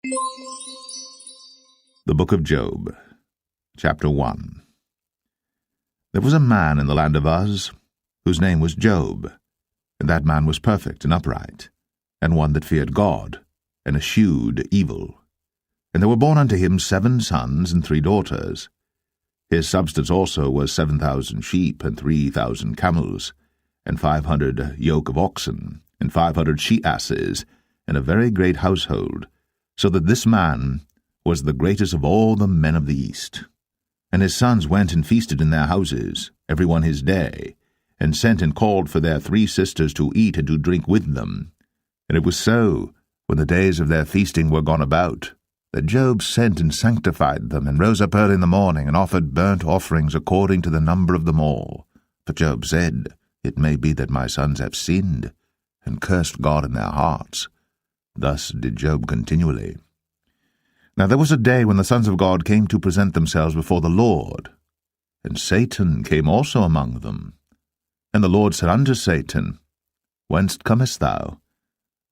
The Book of Job, Chapter 1. There was a man in the land of Uz, whose name was Job, and that man was perfect and upright, and one that feared God, and eschewed evil. And there were born unto him 7 sons and 3 daughters. His substance also was 7,000 sheep, and 3,000 camels, and 500 yoke of oxen, and 500 she-asses, and a very great household, so that this man was the greatest of all the men of the East. And his sons went and feasted in their houses, every one his day, and sent and called for their 3 sisters to eat and to drink with them. And it was so, when the days of their feasting were gone about, that Job sent and sanctified them, and rose up early in the morning, and offered burnt offerings according to the number of them all. For Job said, It may be that my sons have sinned, and cursed God in their hearts. Thus did Job continually. Now there was a day when the sons of God came to present themselves before the Lord, and Satan came also among them. And the Lord said unto Satan, Whence comest thou?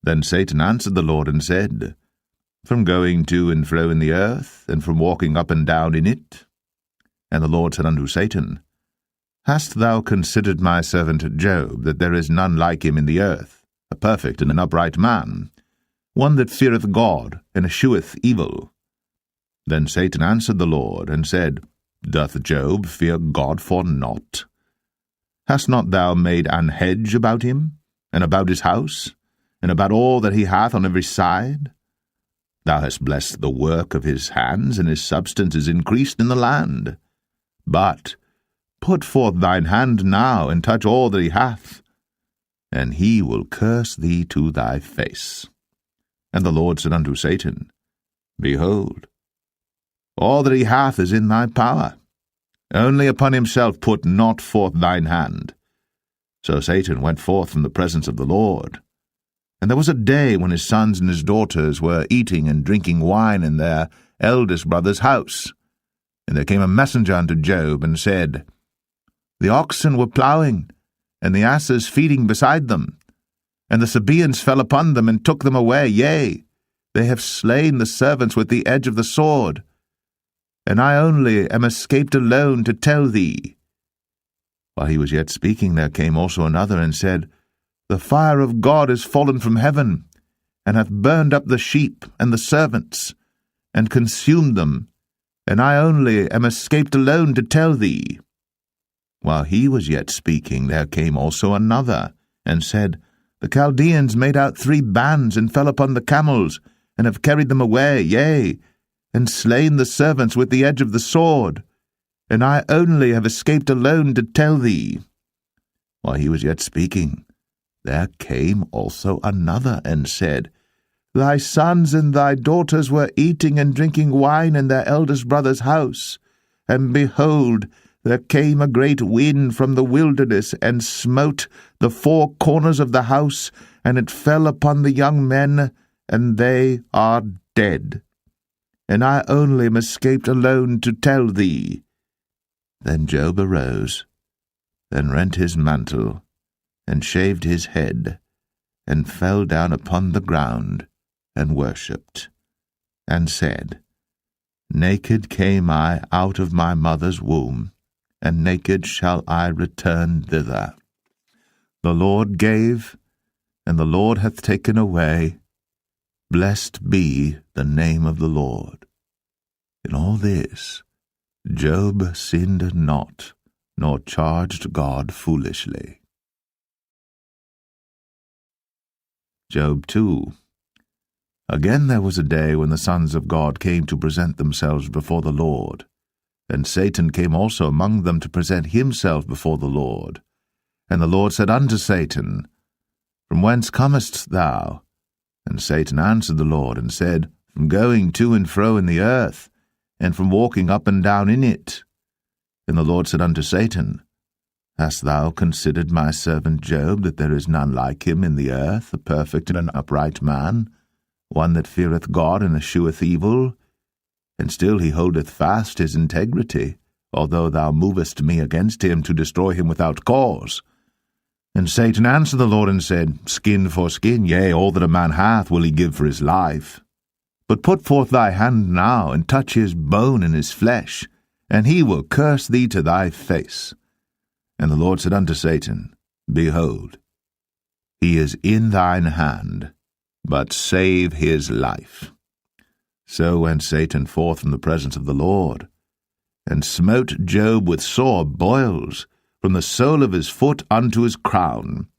Then Satan answered the Lord and said, From going to and fro in the earth, and from walking up and down in it. And the Lord said unto Satan, Hast thou considered my servant Job, that there is none like him in the earth, a perfect and an upright man, one that feareth God, and escheweth evil? Then Satan answered the Lord, and said, Doth Job fear God for naught? Hast not thou made an hedge about him, and about his house, and about all that he hath on every side? Thou hast blessed the work of his hands, and his substance is increased in the land. But put forth thine hand now, and touch all that he hath, and he will curse thee to thy face. And the Lord said unto Satan, Behold, all that he hath is in thy power. Only upon himself put not forth thine hand. So Satan went forth from the presence of the Lord. And there was a day when his sons and his daughters were eating and drinking wine in their eldest brother's house. And there came a messenger unto Job, and said, The oxen were plowing, and the asses feeding beside them. And the Sabaeans fell upon them, and took them away. Yea, they have slain the servants with the edge of the sword. And I only am escaped alone to tell thee. While he was yet speaking, there came also another, and said, The fire of God is fallen from heaven, and hath burned up the sheep and the servants, and consumed them, and I only am escaped alone to tell thee. While he was yet speaking, there came also another, and said, The Chaldeans made out 3 bands, and fell upon the camels, and have carried them away, yea, and slain the servants with the edge of the sword, and I only have escaped alone to tell thee. While he was yet speaking, there came also another, and said, Thy sons and thy daughters were eating and drinking wine in their eldest brother's house, and behold, there came a great wind from the wilderness, and smote the 4 corners of the house, and it fell upon the young men, and they are dead. And I only am escaped alone to tell thee. Then Job arose, then rent his mantle, and shaved his head, and fell down upon the ground, and worshipped, and said, Naked came I out of my mother's womb, and naked shall I return thither. The Lord gave, and the Lord hath taken away. Blessed be the name of the Lord. In all this, Job sinned not, nor charged God foolishly. Job 2. Again there was a day when the sons of God came to present themselves before the Lord. And Satan came also among them to present himself before the Lord. And the Lord said unto Satan, From whence comest thou? And Satan answered the Lord, and said, From going to and fro in the earth, and from walking up and down in it. And the Lord said unto Satan, Hast thou considered my servant Job, that there is none like him in the earth, a perfect and an upright man, one that feareth God and escheweth evil? And still he holdeth fast his integrity, although thou movest me against him to destroy him without cause. And Satan answered the Lord, and said, Skin for skin, yea, all that a man hath will he give for his life. But put forth thy hand now, and touch his bone and his flesh, and he will curse thee to thy face. And the Lord said unto Satan, Behold, he is in thine hand, but save his life. So went Satan forth from the presence of the Lord, and smote Job with sore boils, from the sole of his foot unto his crown.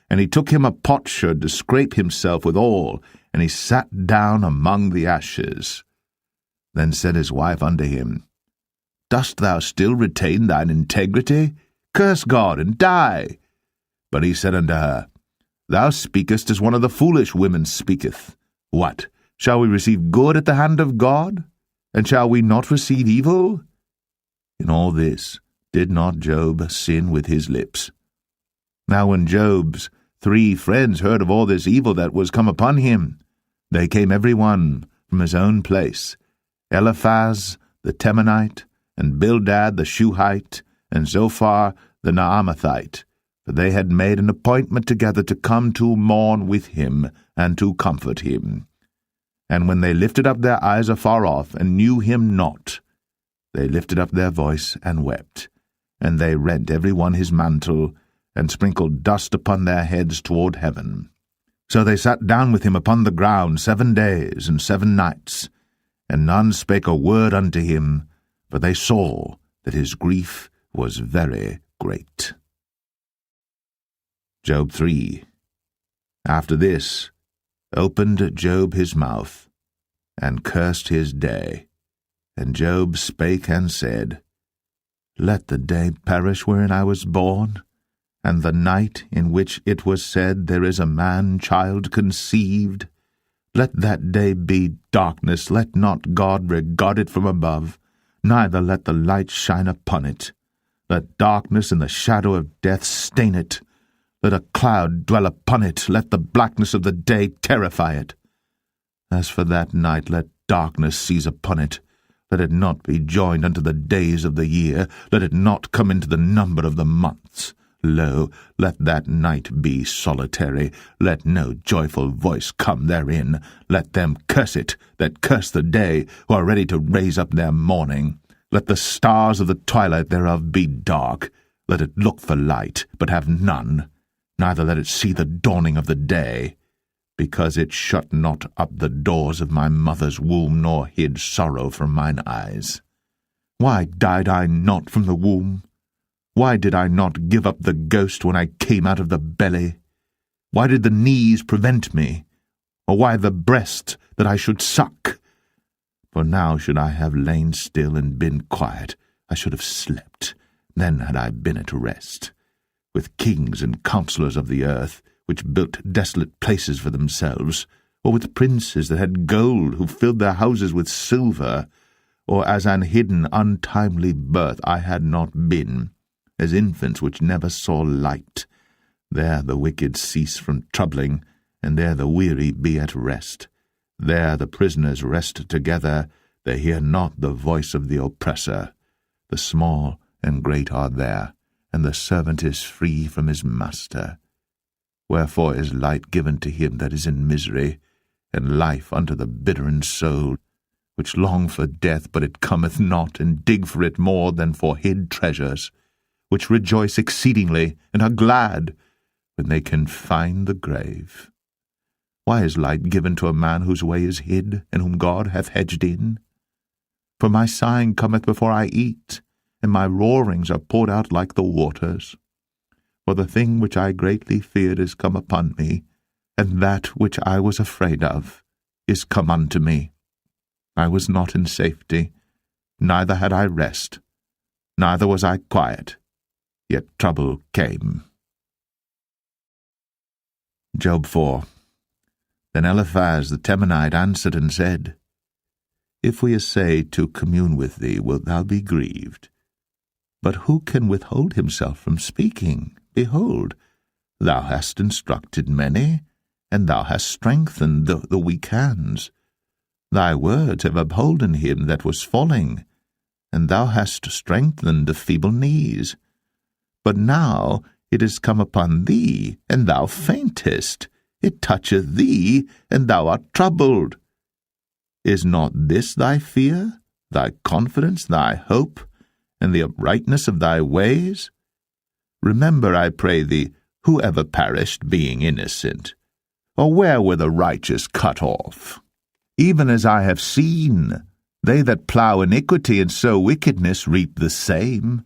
And he took him a potsherd to scrape himself withal, and he sat down among the ashes. Then said his wife unto him, Dost thou still retain thine integrity? Curse God, and die. But he said unto her, Thou speakest as one of the foolish women speaketh. What, shall we receive good at the hand of God? And shall we not receive evil? In all this did not Job sin with his lips. Now when Job's 3 friends heard of all this evil that was come upon him, they came every one from his own place, Eliphaz the Temanite, and Bildad the Shuhite, and Zophar the Naamathite, for they had made an appointment together to come to mourn with him, and to comfort him. And when they lifted up their eyes afar off, and knew him not, they lifted up their voice and wept, and they rent every one his mantle, and sprinkled dust upon their heads toward heaven. So they sat down with him upon the ground 7 days and 7 nights, and none spake a word unto him, for they saw that his grief was very great. Job 3. After this opened Job his mouth, and cursed his day. And Job spake and said, Let the day perish wherein I was born, and the night in which it was said, There is a man-child conceived. Let that day be darkness, let not God regard it from above, neither let the light shine upon it. Let darkness and the shadow of death stain it. Let a cloud dwell upon it, let the blackness of the day terrify it. As for that night, let darkness seize upon it. Let it not be joined unto the days of the year, let it not come into the number of the months. Lo, let that night be solitary, let no joyful voice come therein. Let them curse it that curse the day, who are ready to raise up their mourning. Let the stars of the twilight thereof be dark. Let it look for light, but have none. Neither let it see the dawning of the day. Because it shut not up the doors of my mother's womb, nor hid sorrow from mine eyes. Why died I not from the womb? Why did I not give up the ghost when I came out of the belly? Why did the knees prevent me? Or why the breast that I should suck? For now should I have lain still and been quiet, I should have slept, then had I been at rest. With kings and counsellors of the earth, which built desolate places for themselves, or with princes that had gold, who filled their houses with silver, or as an hidden untimely birth I had not been, as infants which never saw light. There the wicked cease from troubling, and there the weary be at rest. There the prisoners rest together, they hear not the voice of the oppressor. The small and great are there, and the servant is free from his master. Wherefore is light given to him that is in misery, and life unto the bitter in soul, which long for death, but it cometh not, and dig for it more than for hid treasures, which rejoice exceedingly, and are glad, when they can find the grave. Why is light given to a man whose way is hid, and whom God hath hedged in? For my sighing cometh before I eat, and my roarings are poured out like the waters. For the thing which I greatly feared is come upon me, and that which I was afraid of is come unto me. I was not in safety, neither had I rest, neither was I quiet, yet trouble came. Job 4. Then Eliphaz the Temanite answered and said, If we essay to commune with thee, wilt thou be grieved? But who can withhold himself from speaking? Behold, thou hast instructed many, and thou hast strengthened the weak hands. Thy words have upholden him that was falling, and thou hast strengthened the feeble knees. But now it is come upon thee, and thou faintest. It toucheth thee, and thou art troubled. Is not this thy fear, thy confidence, thy hope, and the uprightness of thy ways? Remember, I pray thee, who ever perished, being innocent? Or where were the righteous cut off? Even as I have seen, they that plough iniquity and sow wickedness reap the same.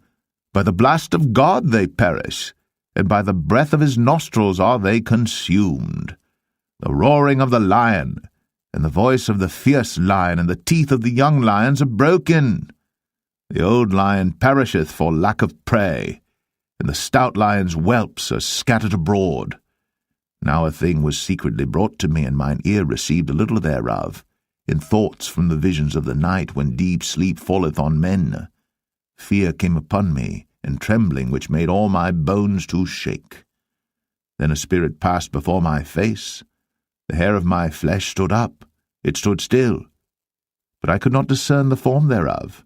By the blast of God they perish, and by the breath of his nostrils are they consumed. The roaring of the lion, and the voice of the fierce lion, and the teeth of the young lions are broken. The old lion perisheth for lack of prey, and the stout lion's whelps are scattered abroad. Now a thing was secretly brought to me, and mine ear received a little thereof, in thoughts from the visions of the night, when deep sleep falleth on men. Fear came upon me, and trembling, which made all my bones to shake. Then a spirit passed before my face. The hair of my flesh stood up, it stood still, but I could not discern the form thereof.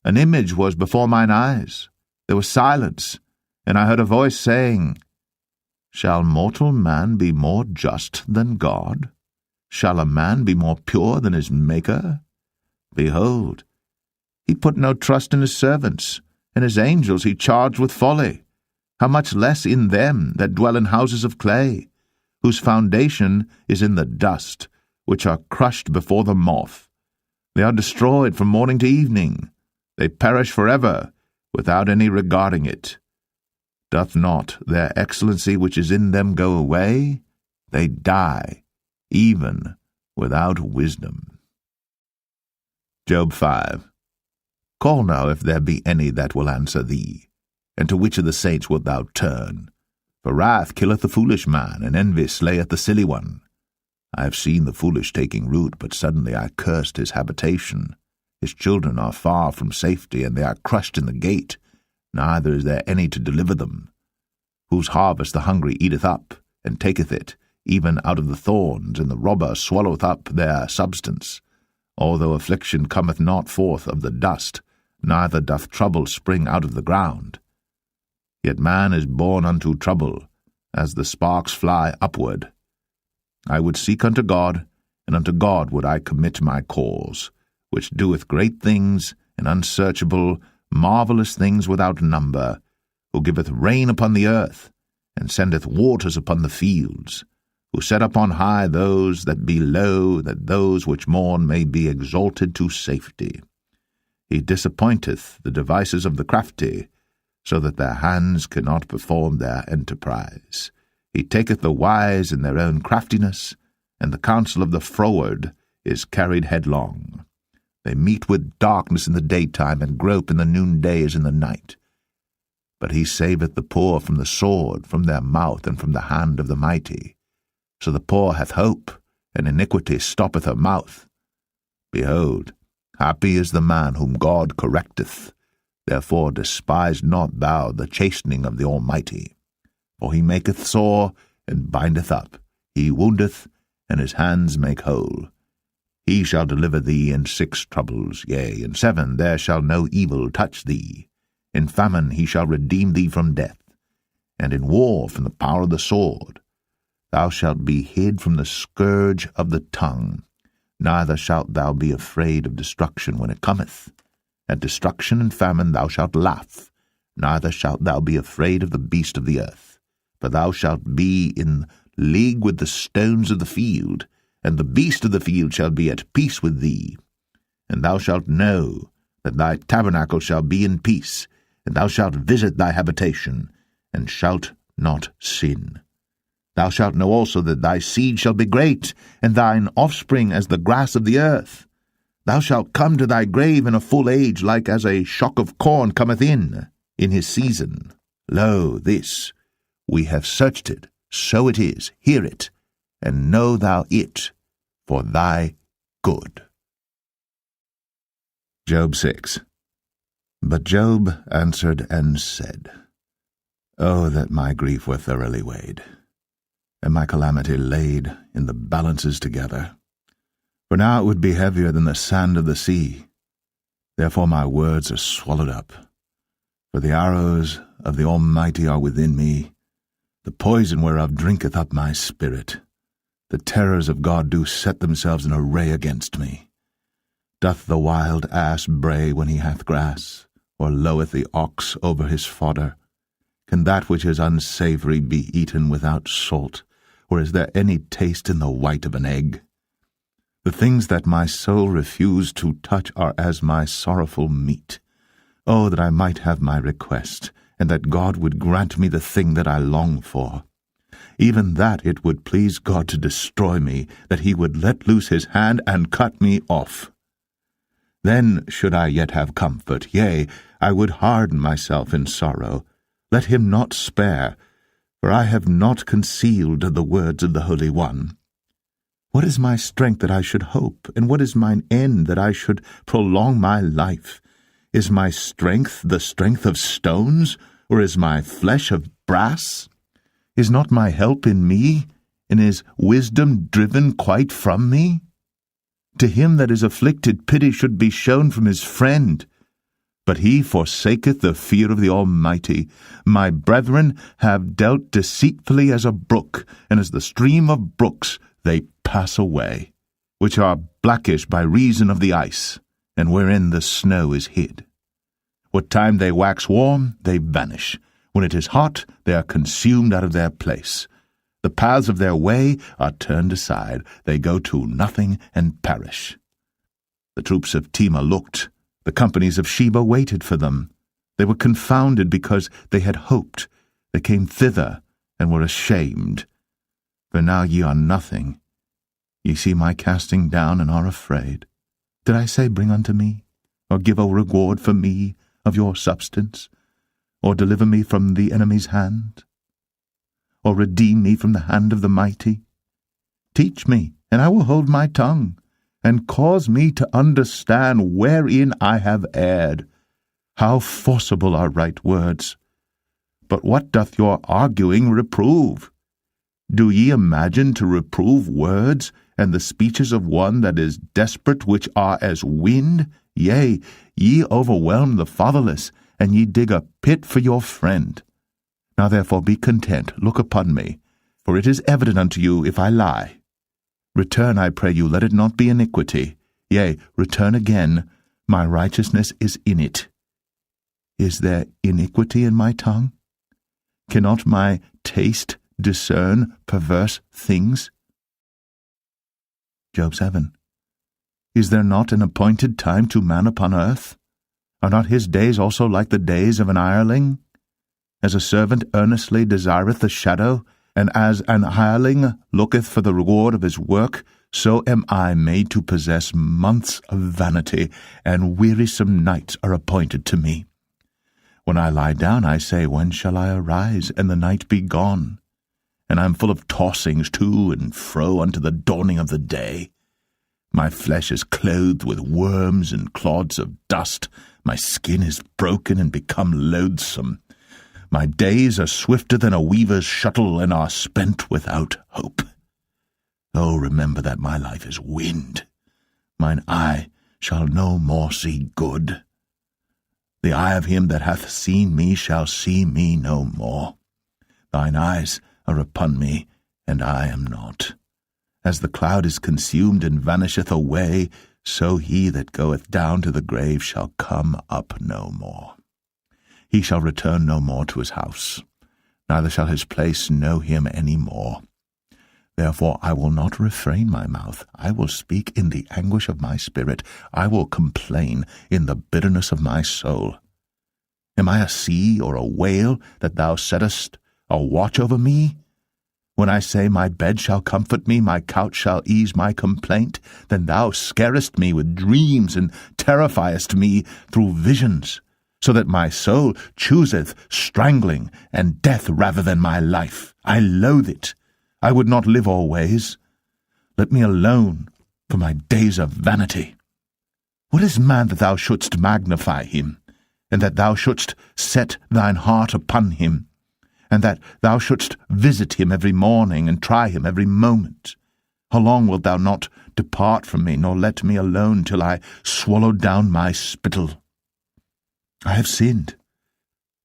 An image was before mine eyes. There was silence, and I heard a voice saying, Shall mortal man be more just than God? Shall a man be more pure than his Maker? Behold, he put no trust in his servants, and his angels he charged with folly. How much less in them that dwell in houses of clay, whose foundation is in the dust, which are crushed before the moth. They are destroyed from morning to evening. They perish forever, without any regarding it. Doth not their excellency which is in them go away? They die, even without wisdom. Job 5. Call now if there be any that will answer thee, and to which of the saints wilt thou turn? For wrath killeth the foolish man, and envy slayeth the silly one. I have seen the foolish taking root, but suddenly I cursed his habitation. His children are far from safety, and they are crushed in the gate, neither is there any to deliver them. Whose harvest the hungry eateth up, and taketh it, even out of the thorns, and the robber swalloweth up their substance. Although affliction cometh not forth of the dust, neither doth trouble spring out of the ground. Yet man is born unto trouble, as the sparks fly upward. I would seek unto God, and unto God would I commit my cause, which doeth great things, and unsearchable, marvellous things without number, who giveth rain upon the earth, and sendeth waters upon the fields, who set upon high those that be low, that those which mourn may be exalted to safety. He disappointeth the devices of the crafty, so that their hands cannot perform their enterprise. He taketh the wise in their own craftiness, and the counsel of the froward is carried headlong. They meet with darkness in the daytime, and grope in the noonday as in the night. But he saveth the poor from the sword, from their mouth, and from the hand of the mighty. So the poor hath hope, and iniquity stoppeth her mouth. Behold, happy is the man whom God correcteth. Therefore despise not thou the chastening of the Almighty. For he maketh sore, and bindeth up. He woundeth, and his hands make whole. He shall deliver thee in 6 troubles, yea, in 7 there shall no evil touch thee. In famine he shall redeem thee from death, and in war from the power of the sword. Thou shalt be hid from the scourge of the tongue, neither shalt thou be afraid of destruction when it cometh. At destruction and famine thou shalt laugh, neither shalt thou be afraid of the beast of the earth. For thou shalt be in league with the stones of the field, and the beast of the field shall be at peace with thee. And thou shalt know that thy tabernacle shall be in peace, and thou shalt visit thy habitation, and shalt not sin. Thou shalt know also that thy seed shall be great, and thine offspring as the grass of the earth. Thou shalt come to thy grave in a full age, like as a shock of corn cometh in his season. Lo, this, we have searched it, so it is, hear it, and know thou it for thy good. Job 6. But Job answered and said, O that my grief were thoroughly weighed, and my calamity laid in the balances together. For now it would be heavier than the sand of the sea. Therefore my words are swallowed up. For the arrows of the Almighty are within me, the poison whereof drinketh up my spirit. The terrors of God do set themselves in array against me. Doth the wild ass bray when he hath grass, or loweth the ox over his fodder? Can that which is unsavoury be eaten without salt, or is there any taste in the white of an egg? The things that my soul refused to touch are as my sorrowful meat. Oh, that I might have my request, and that God would grant me the thing that I long for. Even that it would please God to destroy me, that he would let loose his hand and cut me off. Then should I yet have comfort, yea, I would harden myself in sorrow. Let him not spare, for I have not concealed the words of the Holy One. What is my strength that I should hope, and what is mine end that I should prolong my life? Is my strength the strength of stones, or is my flesh of brass? Is not my help in me, and is wisdom driven quite from me? To him that is afflicted pity should be shown from his friend. But he forsaketh the fear of the Almighty. My brethren have dealt deceitfully as a brook, and as the stream of brooks they pass away, which are blackish by reason of the ice, and wherein the snow is hid. What time they wax warm, they vanish. When it is hot, they are consumed out of their place. The paths of their way are turned aside. They go to nothing and perish. The troops of Tema looked. The companies of Sheba waited for them. They were confounded because they had hoped. They came thither and were ashamed. For now ye are nothing. Ye see my casting down and are afraid. Did I say, Bring unto me, or give a reward for me of your substance, or deliver me from the enemy's hand, or redeem me from the hand of the mighty? Teach me, and I will hold my tongue, and cause me to understand wherein I have erred. How forcible are right words! But what doth your arguing reprove? Do ye imagine to reprove words, and the speeches of one that is desperate, which are as wind? Yea, ye overwhelm the fatherless, and ye dig a pit for your friend. Now therefore be content, look upon me, for it is evident unto you if I lie. Return, I pray you, let it not be iniquity. Yea, return again, my righteousness is in it. Is there iniquity in my tongue? Cannot my taste discern perverse things? Job 7. Is there not an appointed time to man upon earth? Are not his days also like the days of an hireling? As a servant earnestly desireth the shadow, and as an hireling looketh for the reward of his work, so am I made to possess months of vanity, and wearisome nights are appointed to me. When I lie down, I say, When shall I arise, and the night be gone? And I am full of tossings to and fro unto the dawning of the day. My flesh is clothed with worms and clods of dust. My skin is broken and become loathsome. My days are swifter than a weaver's shuttle, and are spent without hope. Oh, remember that my life is wind. Mine eye shall no more see good. The eye of him that hath seen me shall see me no more. Thine eyes are upon me, and I am not. As the cloud is consumed and vanisheth away, so he that goeth down to the grave shall come up no more. He shall return no more to his house, neither shall his place know him any more. Therefore I will not refrain my mouth. I will speak in the anguish of my spirit. I will complain in the bitterness of my soul. Am I a sea or a whale that thou settest a watch over me? When I say, My bed shall comfort me, my couch shall ease my complaint, then thou scarest me with dreams, and terrifiest me through visions, so that my soul chooseth strangling and death rather than my life. I loathe it. I would not live always. Let me alone, for my days are vanity. What is man that thou shouldst magnify him, and that thou shouldst set thine heart upon him, and that thou shouldst visit him every morning, and try him every moment? How long wilt thou not depart from me, nor let me alone till I swallow down my spittle? I have sinned.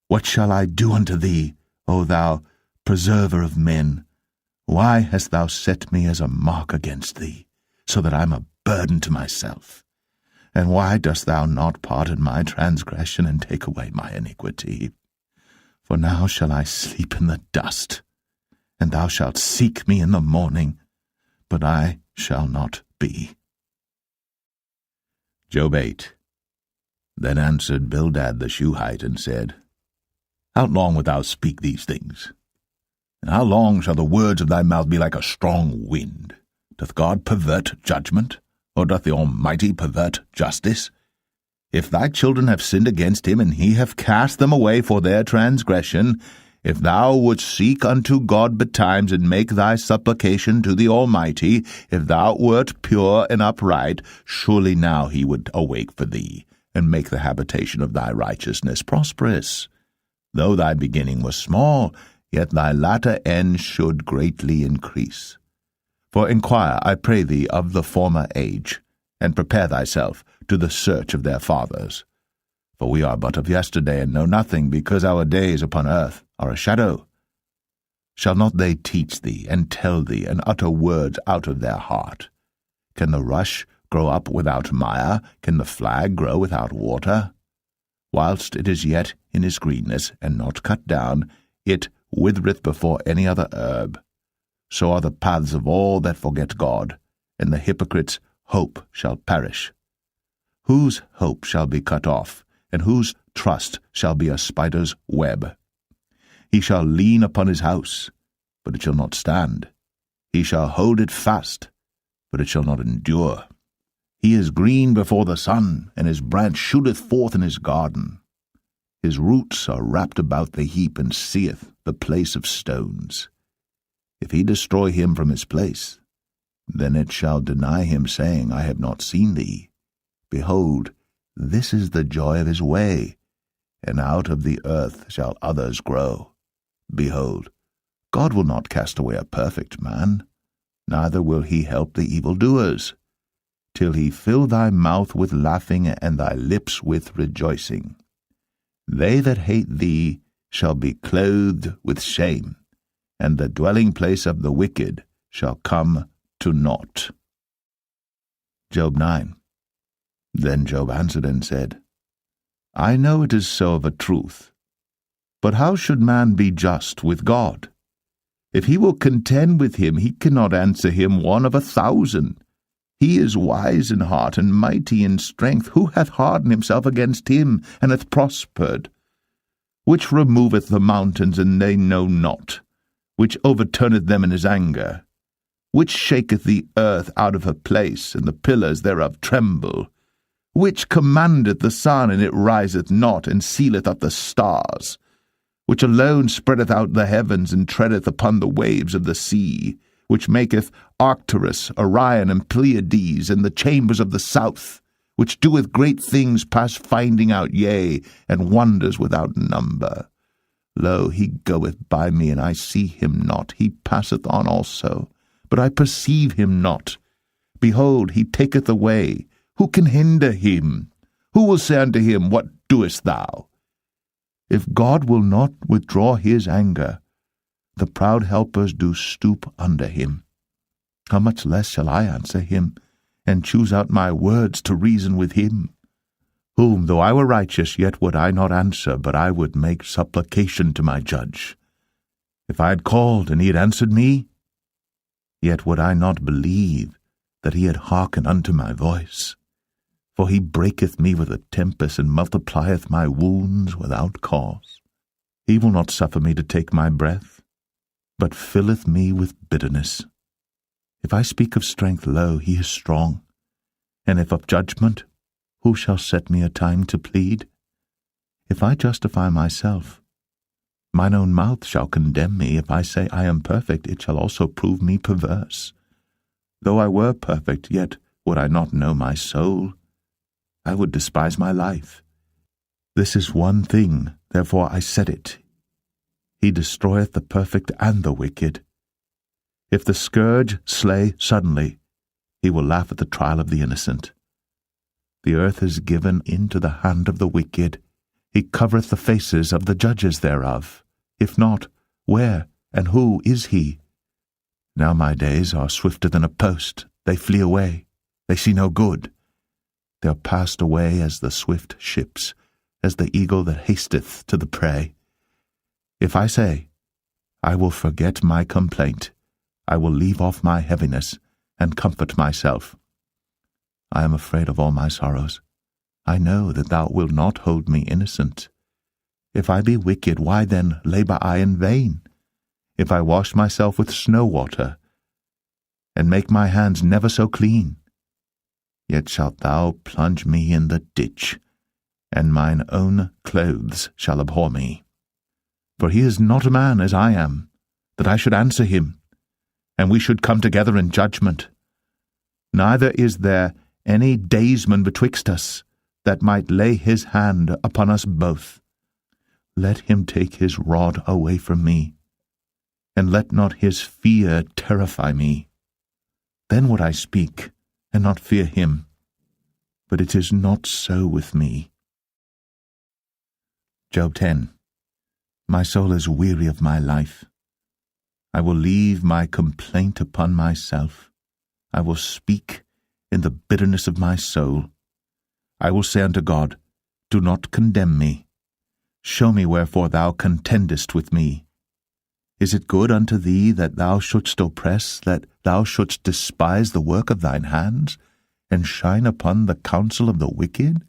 What shall I do unto thee, O thou preserver of men? Why hast thou set me as a mark against thee, so that I am a burden to myself? And why dost thou not pardon my transgression and take away my iniquity? For now shall I sleep in the dust, and thou shalt seek me in the morning, but I shall not be. Job 8. Then answered Bildad the Shuhite, and said, How long wilt thou speak these things? And how long shall the words of thy mouth be like a strong wind? Doth God pervert judgment, or doth the Almighty pervert justice? If thy children have sinned against him, and he have cast them away for their transgression, if thou wouldst seek unto God betimes, and make thy supplication to the Almighty, if thou wert pure and upright, surely now he would awake for thee, and make the habitation of thy righteousness prosperous. Though thy beginning was small, yet thy latter end should greatly increase. For inquire, I pray thee, of the former age, and prepare thyself to the search of their fathers. For we are but of yesterday, and know nothing, because our days upon earth are a shadow. Shall not they teach thee, and tell thee, and utter words out of their heart? Can the rush grow up without mire? Can the flag grow without water? Whilst it is yet in his greenness, and not cut down, it withereth before any other herb. So are the paths of all that forget God, and the hypocrite's hope shall perish. Whose hope shall be cut off, and whose trust shall be a spider's web? He shall lean upon his house, but it shall not stand. He shall hold it fast, but it shall not endure. He is green before the sun, and his branch shooteth forth in his garden. His roots are wrapped about the heap, and seeth the place of stones. If he destroy him from his place, then it shall deny him, saying, I have not seen thee. Behold, this is the joy of his way, and out of the earth shall others grow. Behold, God will not cast away a perfect man, neither will he help the evildoers, till he fill thy mouth with laughing, and thy lips with rejoicing. They that hate thee shall be clothed with shame, and the dwelling place of the wicked shall come to naught. Job 9. Then Job answered and said, I know it is so of a truth, but how should man be just with God? If he will contend with him, he cannot answer him 1 of 1,000. He is wise in heart and mighty in strength. Who hath hardened himself against him, and hath prospered? Which removeth the mountains, and they know not? Which overturneth them in his anger? Which shaketh the earth out of her place, and the pillars thereof tremble? Which commandeth the sun, and it riseth not, and sealeth up the stars? Which alone spreadeth out the heavens, and treadeth upon the waves of the sea? Which maketh Arcturus, Orion, and Pleiades, and the chambers of the south? Which doeth great things past finding out, yea, and wonders without number? Lo, he goeth by me, and I see him not. He passeth on also, but I perceive him not. Behold, he taketh away. Who can hinder him? Who will say unto him, What doest thou? If God will not withdraw his anger, the proud helpers do stoop under him. How much less shall I answer him, and choose out my words to reason with him? Whom, though I were righteous, yet would I not answer, but I would make supplication to my judge. If I had called, and he had answered me, yet would I not believe that he had hearkened unto my voice. For he breaketh me with a tempest, and multiplieth my wounds without cause. He will not suffer me to take my breath, but filleth me with bitterness. If I speak of strength, lo, he is strong. And if of judgment, who shall set me a time to plead? If I justify myself, mine own mouth shall condemn me. If I say I am perfect, it shall also prove me perverse. Though I were perfect, yet would I not know my soul. I would despise my life. This is one thing, therefore I said it. He destroyeth the perfect and the wicked. If the scourge slay suddenly, he will laugh at the trial of the innocent. The earth is given into the hand of the wicked. He covereth the faces of the judges thereof. If not, where and who is he? Now my days are swifter than a post. They flee away. They see no good. They are passed away as the swift ships, as the eagle that hasteth to the prey. If I say, I will forget my complaint, I will leave off my heaviness, and comfort myself. I am afraid of all my sorrows. I know that thou wilt not hold me innocent. If I be wicked, why then labor I in vain? If I wash myself with snow water, and make my hands never so clean, yet shalt thou plunge me in the ditch, and mine own clothes shall abhor me. For he is not a man as I am, that I should answer him, and we should come together in judgment. Neither is there any daysman betwixt us, that might lay his hand upon us both. Let him take his rod away from me, and let not his fear terrify me. Then would I speak, and not fear him. But it is not so with me. Job 10. My soul is weary of my life. I will leave my complaint upon myself. I will speak in the bitterness of my soul. I will say unto God, do not condemn me. Show me wherefore thou contendest with me. Is it good unto thee that thou shouldst oppress, that thou shouldst despise the work of thine hands, and shine upon the counsel of the wicked?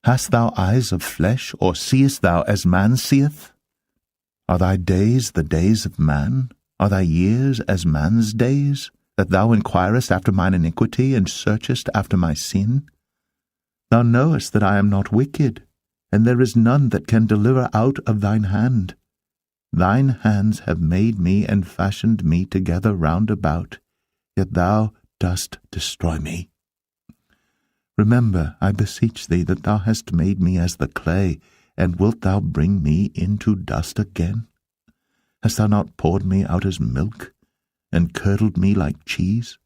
Hast thou eyes of flesh, or seest thou as man seeth? Are thy days the days of man? Are thy years as man's days, that thou inquirest after mine iniquity, and searchest after my sin? Thou knowest that I am not wicked, and there is none that can deliver out of thine hand. Thine hands have made me and fashioned me together round about, yet thou dost destroy me. Remember, I beseech thee, that thou hast made me as the clay, and wilt thou bring me into dust again? Hast thou not poured me out as milk, and curdled me like cheese?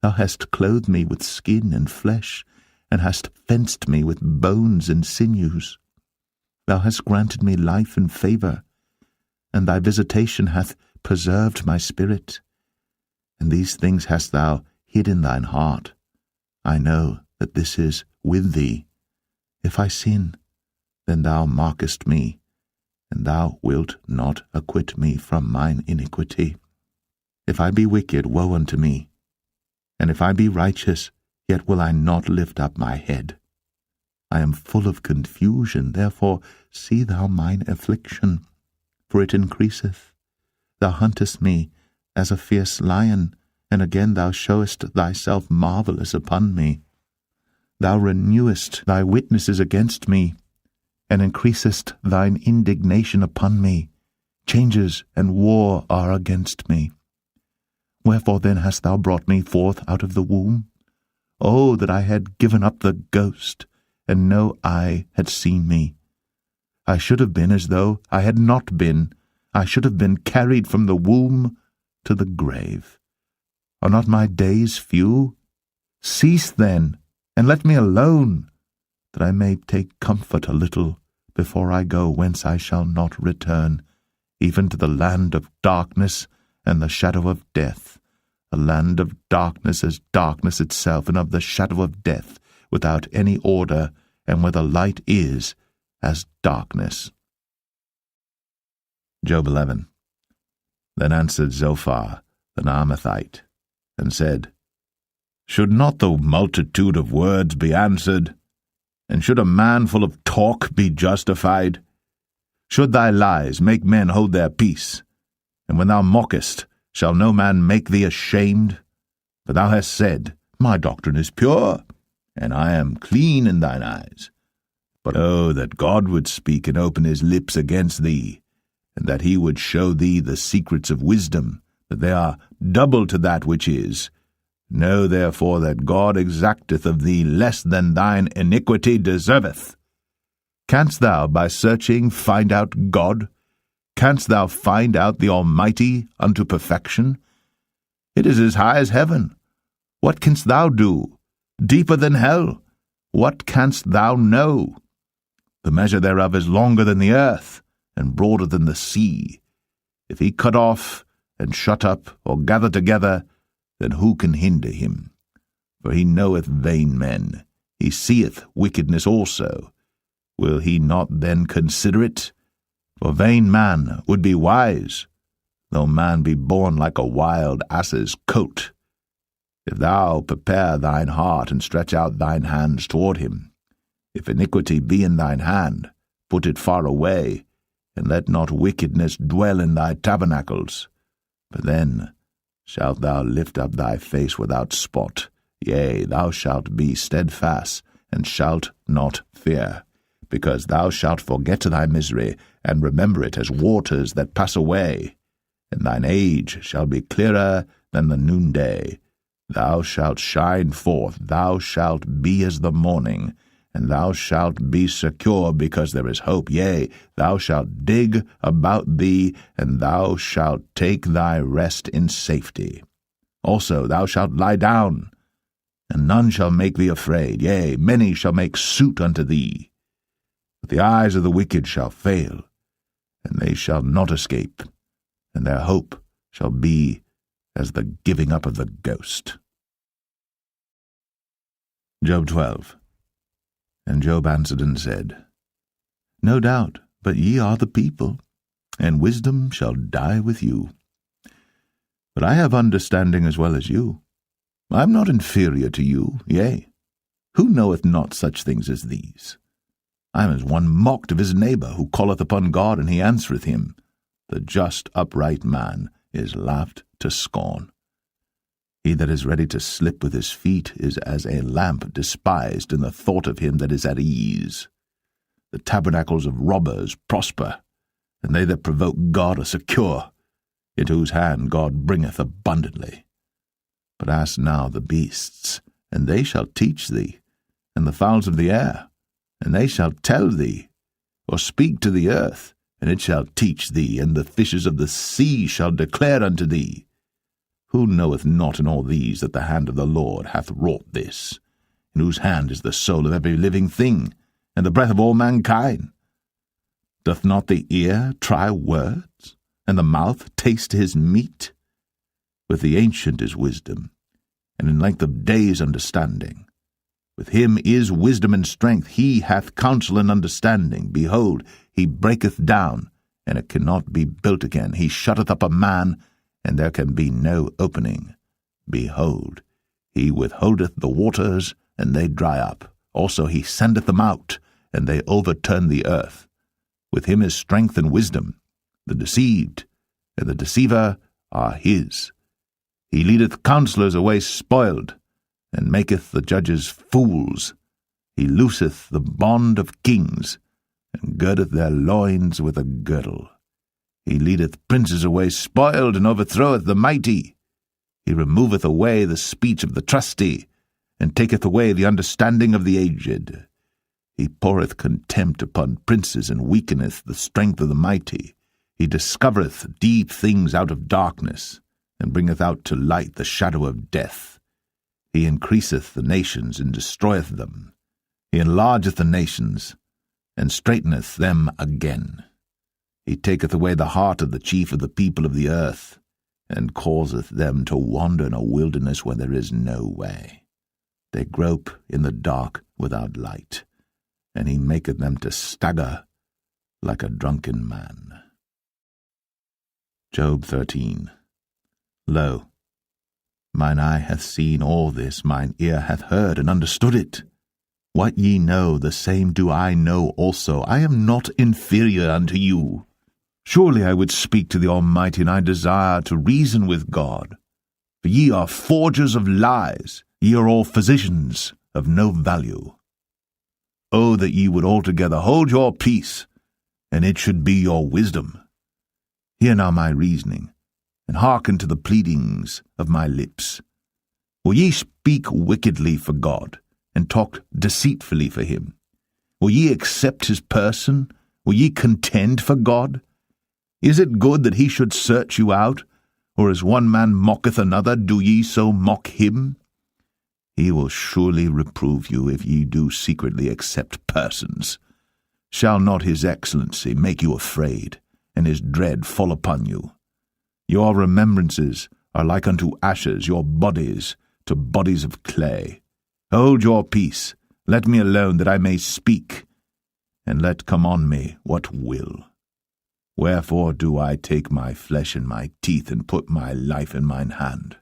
Thou hast clothed me with skin and flesh, and hast fenced me with bones and sinews. Thou hast granted me life and favour, and thy visitation hath preserved my spirit. And these things hast thou hid in thine heart. I know that this is with thee. If I sin, then thou markest me, and thou wilt not acquit me from mine iniquity. If I be wicked, woe unto me, and if I be righteous, yet will I not lift up my head. I am full of confusion, therefore see thou mine affliction, for it increaseth. Thou huntest me as a fierce lion, and again thou showest thyself marvellous upon me. Thou renewest thy witnesses against me, and increasest thine indignation upon me. Changes and war are against me. Wherefore then hast thou brought me forth out of the womb? Oh, that I had given up the ghost, and no eye had seen me. I should have been as though I had not been. I should have been carried from the womb to the grave. Are not my days few? Cease then, and let me alone, that I may take comfort a little before I go whence I shall not return, even to the land of darkness and the shadow of death, a land of darkness as darkness itself, and of the shadow of death, without any order, and where the light is as darkness. Job 11. Then answered Zophar the Naamathite, and said, Should not the multitude of words be answered? And should a man full of talk be justified? Should thy lies make men hold their peace? And when thou mockest, shall no man make thee ashamed? For thou hast said, My doctrine is pure, and I am clean in thine eyes. But oh, that God would speak and open his lips against thee, and that he would show thee the secrets of wisdom, that they are double to that which is. Know therefore that God exacteth of thee less than thine iniquity deserveth. Canst thou by searching find out God? Canst thou find out the Almighty unto perfection? It is as high as heaven. What canst thou do? Deeper than hell. What canst thou know? The measure thereof is longer than the earth, and broader than the sea. If he cut off, and shut up, or gather together, then who can hinder him? For he knoweth vain men, he seeth wickedness also. Will he not then consider it? For vain man would be wise, though man be born like a wild ass's coat. If thou prepare thine heart and stretch out thine hands toward him, if iniquity be in thine hand, put it far away, and let not wickedness dwell in thy tabernacles. For then shalt thou lift up thy face without spot, yea, thou shalt be steadfast, and shalt not fear, because thou shalt forget thy misery, and remember it as waters that pass away. And thine age shall be clearer than the noonday. Thou shalt shine forth, thou shalt be as the morning, and thou shalt be secure, because there is hope. Yea, thou shalt dig about thee, and thou shalt take thy rest in safety. Also thou shalt lie down, and none shall make thee afraid. Yea, many shall make suit unto thee. But the eyes of the wicked shall fail, and they shall not escape, and their hope shall be as the giving up of the ghost. Job 12. And Job answered and said, No doubt, but ye are the people, and wisdom shall die with you. But I have understanding as well as you. I am not inferior to you, yea, who knoweth not such things as these? I am as one mocked of his neighbour, who calleth upon God, and he answereth him. The just upright man is laughed to scorn. He that is ready to slip with his feet is as a lamp despised in the thought of him that is at ease. The tabernacles of robbers prosper, and they that provoke God are secure, into whose hand God bringeth abundantly. But ask now the beasts, and they shall teach thee, and the fowls of the air, and they shall tell thee, or speak to the earth, and it shall teach thee, and the fishes of the sea shall declare unto thee. Who knoweth not in all these that the hand of the Lord hath wrought this, in whose hand is the soul of every living thing, and the breath of all mankind? Doth not the ear try words, and the mouth taste his meat? With the ancient is wisdom, and in length of days understanding. With him is wisdom and strength. He hath counsel and understanding. Behold, he breaketh down, and it cannot be built again. He shutteth up a man, and there can be no opening. Behold, he withholdeth the waters, and they dry up. Also he sendeth them out, and they overturn the earth. With him is strength and wisdom. The deceived and the deceiver are his. He leadeth counselors away spoiled, and maketh the judges fools. He looseth the bond of kings, and girdeth their loins with a girdle. He leadeth princes away spoiled, and overthroweth the mighty. He removeth away the speech of the trusty, and taketh away the understanding of the aged. He poureth contempt upon princes, and weakeneth the strength of the mighty. He discovereth deep things out of darkness, and bringeth out to light the shadow of death. He increaseth the nations, and destroyeth them. He enlargeth the nations, and straighteneth them again. He taketh away the heart of the chief of the people of the earth, and causeth them to wander in a wilderness where there is no way. They grope in the dark without light, and he maketh them to stagger like a drunken man. Job 13. Lo, mine eye hath seen all this, mine ear hath heard and understood it. What ye know, the same do I know also. I am not inferior unto you. Surely I would speak to the Almighty, and I desire to reason with God. For ye are forgers of lies, ye are all physicians of no value. Oh, that ye would altogether hold your peace, and it should be your wisdom. Hear now my reasoning, and hearken to the pleadings of my lips. Will ye speak wickedly for God, and talk deceitfully for him? Will ye accept his person? Will ye contend for God? Is it good that he should search you out? Or as one man mocketh another, do ye so mock him? He will surely reprove you if ye do secretly accept persons. Shall not his excellency make you afraid, and his dread fall upon you? Your remembrances are like unto ashes, your bodies to bodies of clay. Hold your peace, Let me alone, that I may speak, and let come on me what will. Wherefore do I take my flesh in my teeth, and put my life in mine hand?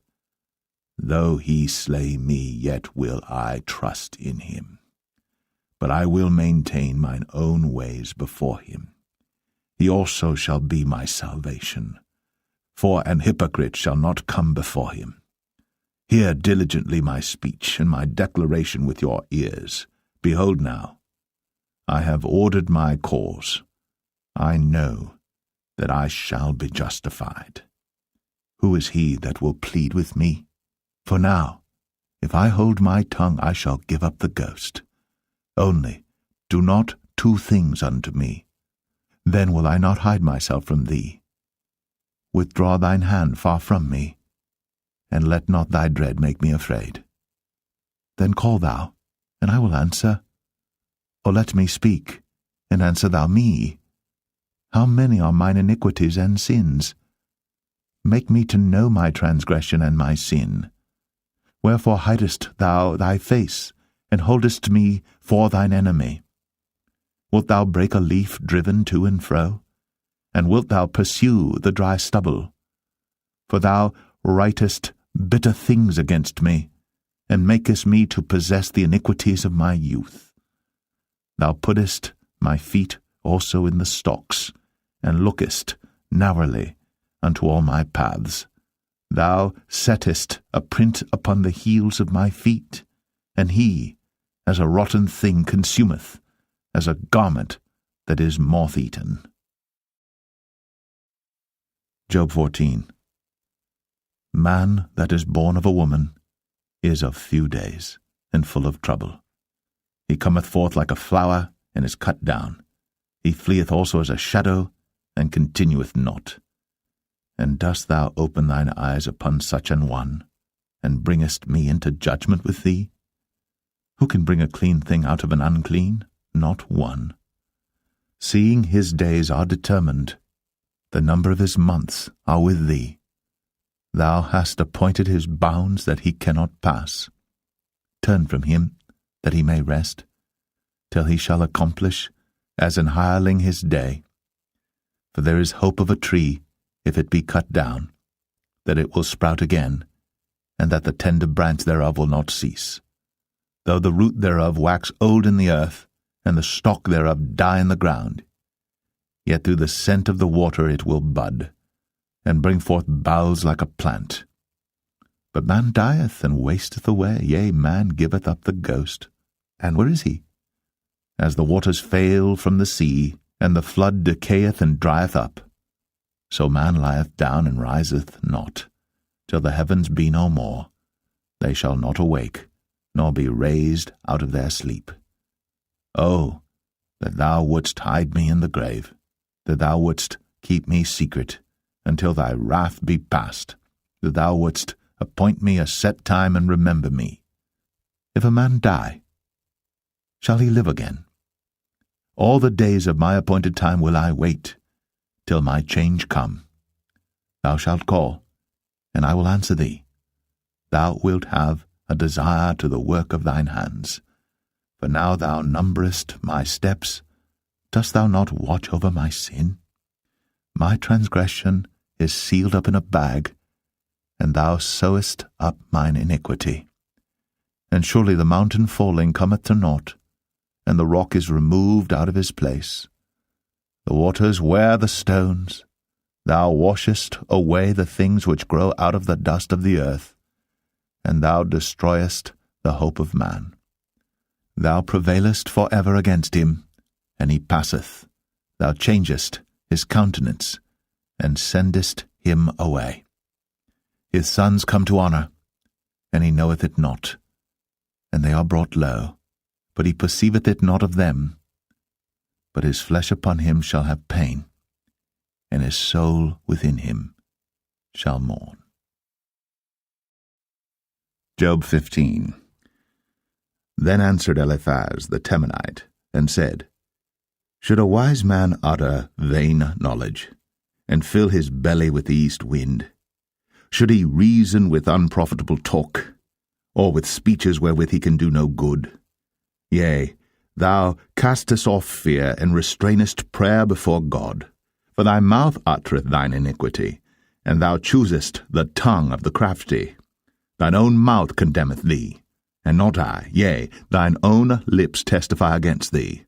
Though he slay me, yet will I trust in him. But I will maintain mine own ways before him. He also shall be my salvation. For an hypocrite shall not come before him. Hear diligently my speech, and my declaration with your ears. Behold now, I have ordered my cause. I know that I shall be justified. Who is he that will plead with me? For now, if I hold my tongue, I shall give up the ghost. Only do not two things unto me. Then will I not hide myself from thee. Withdraw thine hand far from me, and let not thy dread make me afraid. Then call thou, and I will answer. Or let me speak, and answer thou me. How many are mine iniquities and sins? Make me to know my transgression and my sin. Wherefore hidest thou thy face, and holdest me for thine enemy? Wilt thou break a leaf driven to and fro? And wilt thou pursue the dry stubble? For thou writest bitter things against me, and makest me to possess the iniquities of my youth. Thou puttest my feet also in the stocks, and lookest narrowly unto all my paths. Thou settest a print upon the heels of my feet, and he, as a rotten thing, consumeth, as a garment that is moth-eaten. Job 14. Man that is born of a woman is of few days, and full of trouble. He cometh forth like a flower, and is cut down. He fleeth also as a shadow, and continueth not. And dost thou open thine eyes upon such an one, and bringest me into judgment with thee? Who can bring a clean thing out of an unclean? Not one. Seeing his days are determined, the number of his months are with thee. Thou hast appointed his bounds that he cannot pass. Turn from him, that he may rest, till he shall accomplish, as an hireling his day. For there is hope of a tree, if it be cut down, that it will sprout again, and that the tender branch thereof will not cease. Though the root thereof wax old in the earth, and the stalk thereof die in the ground, yet through the scent of the water it will bud, and bring forth boughs like a plant. But man dieth and wasteth away, yea, man giveth up the ghost. And where is he? As the waters fail from the sea, and the flood decayeth and drieth up, so man lieth down and riseth not, till the heavens be no more. They shall not awake, nor be raised out of their sleep. Oh, that thou wouldst hide me in the grave, that thou wouldst keep me secret, until thy wrath be past, that thou wouldst appoint me a set time and remember me. If a man die, shall he live again? All the days of my appointed time will I wait, till my change come. Thou shalt call, and I will answer thee. Thou wilt have a desire to the work of thine hands. For now thou numberest my steps. Dost thou not watch over my sin? My transgression is sealed up in a bag, and thou sewest up mine iniquity. And surely the mountain falling cometh to naught, and the rock is removed out of his place. The waters wear the stones. Thou washest away the things which grow out of the dust of the earth, and thou destroyest the hope of man. Thou prevailest for ever against him, and he passeth. Thou changest his countenance, and sendest him away. His sons come to honour, and he knoweth it not, and they are brought low, but he perceiveth it not of them. But his flesh upon him shall have pain, and his soul within him shall mourn. Job 15. Then answered Eliphaz the Temanite, and said, Should a wise man utter vain knowledge, and fill his belly with the east wind? Should he reason with unprofitable talk, or with speeches wherewith he can do no good? Yea, thou castest off fear, and restrainest prayer before God. For thy mouth uttereth thine iniquity, and thou choosest the tongue of the crafty. Thine own mouth condemneth thee, and not I. Yea, thine own lips testify against thee.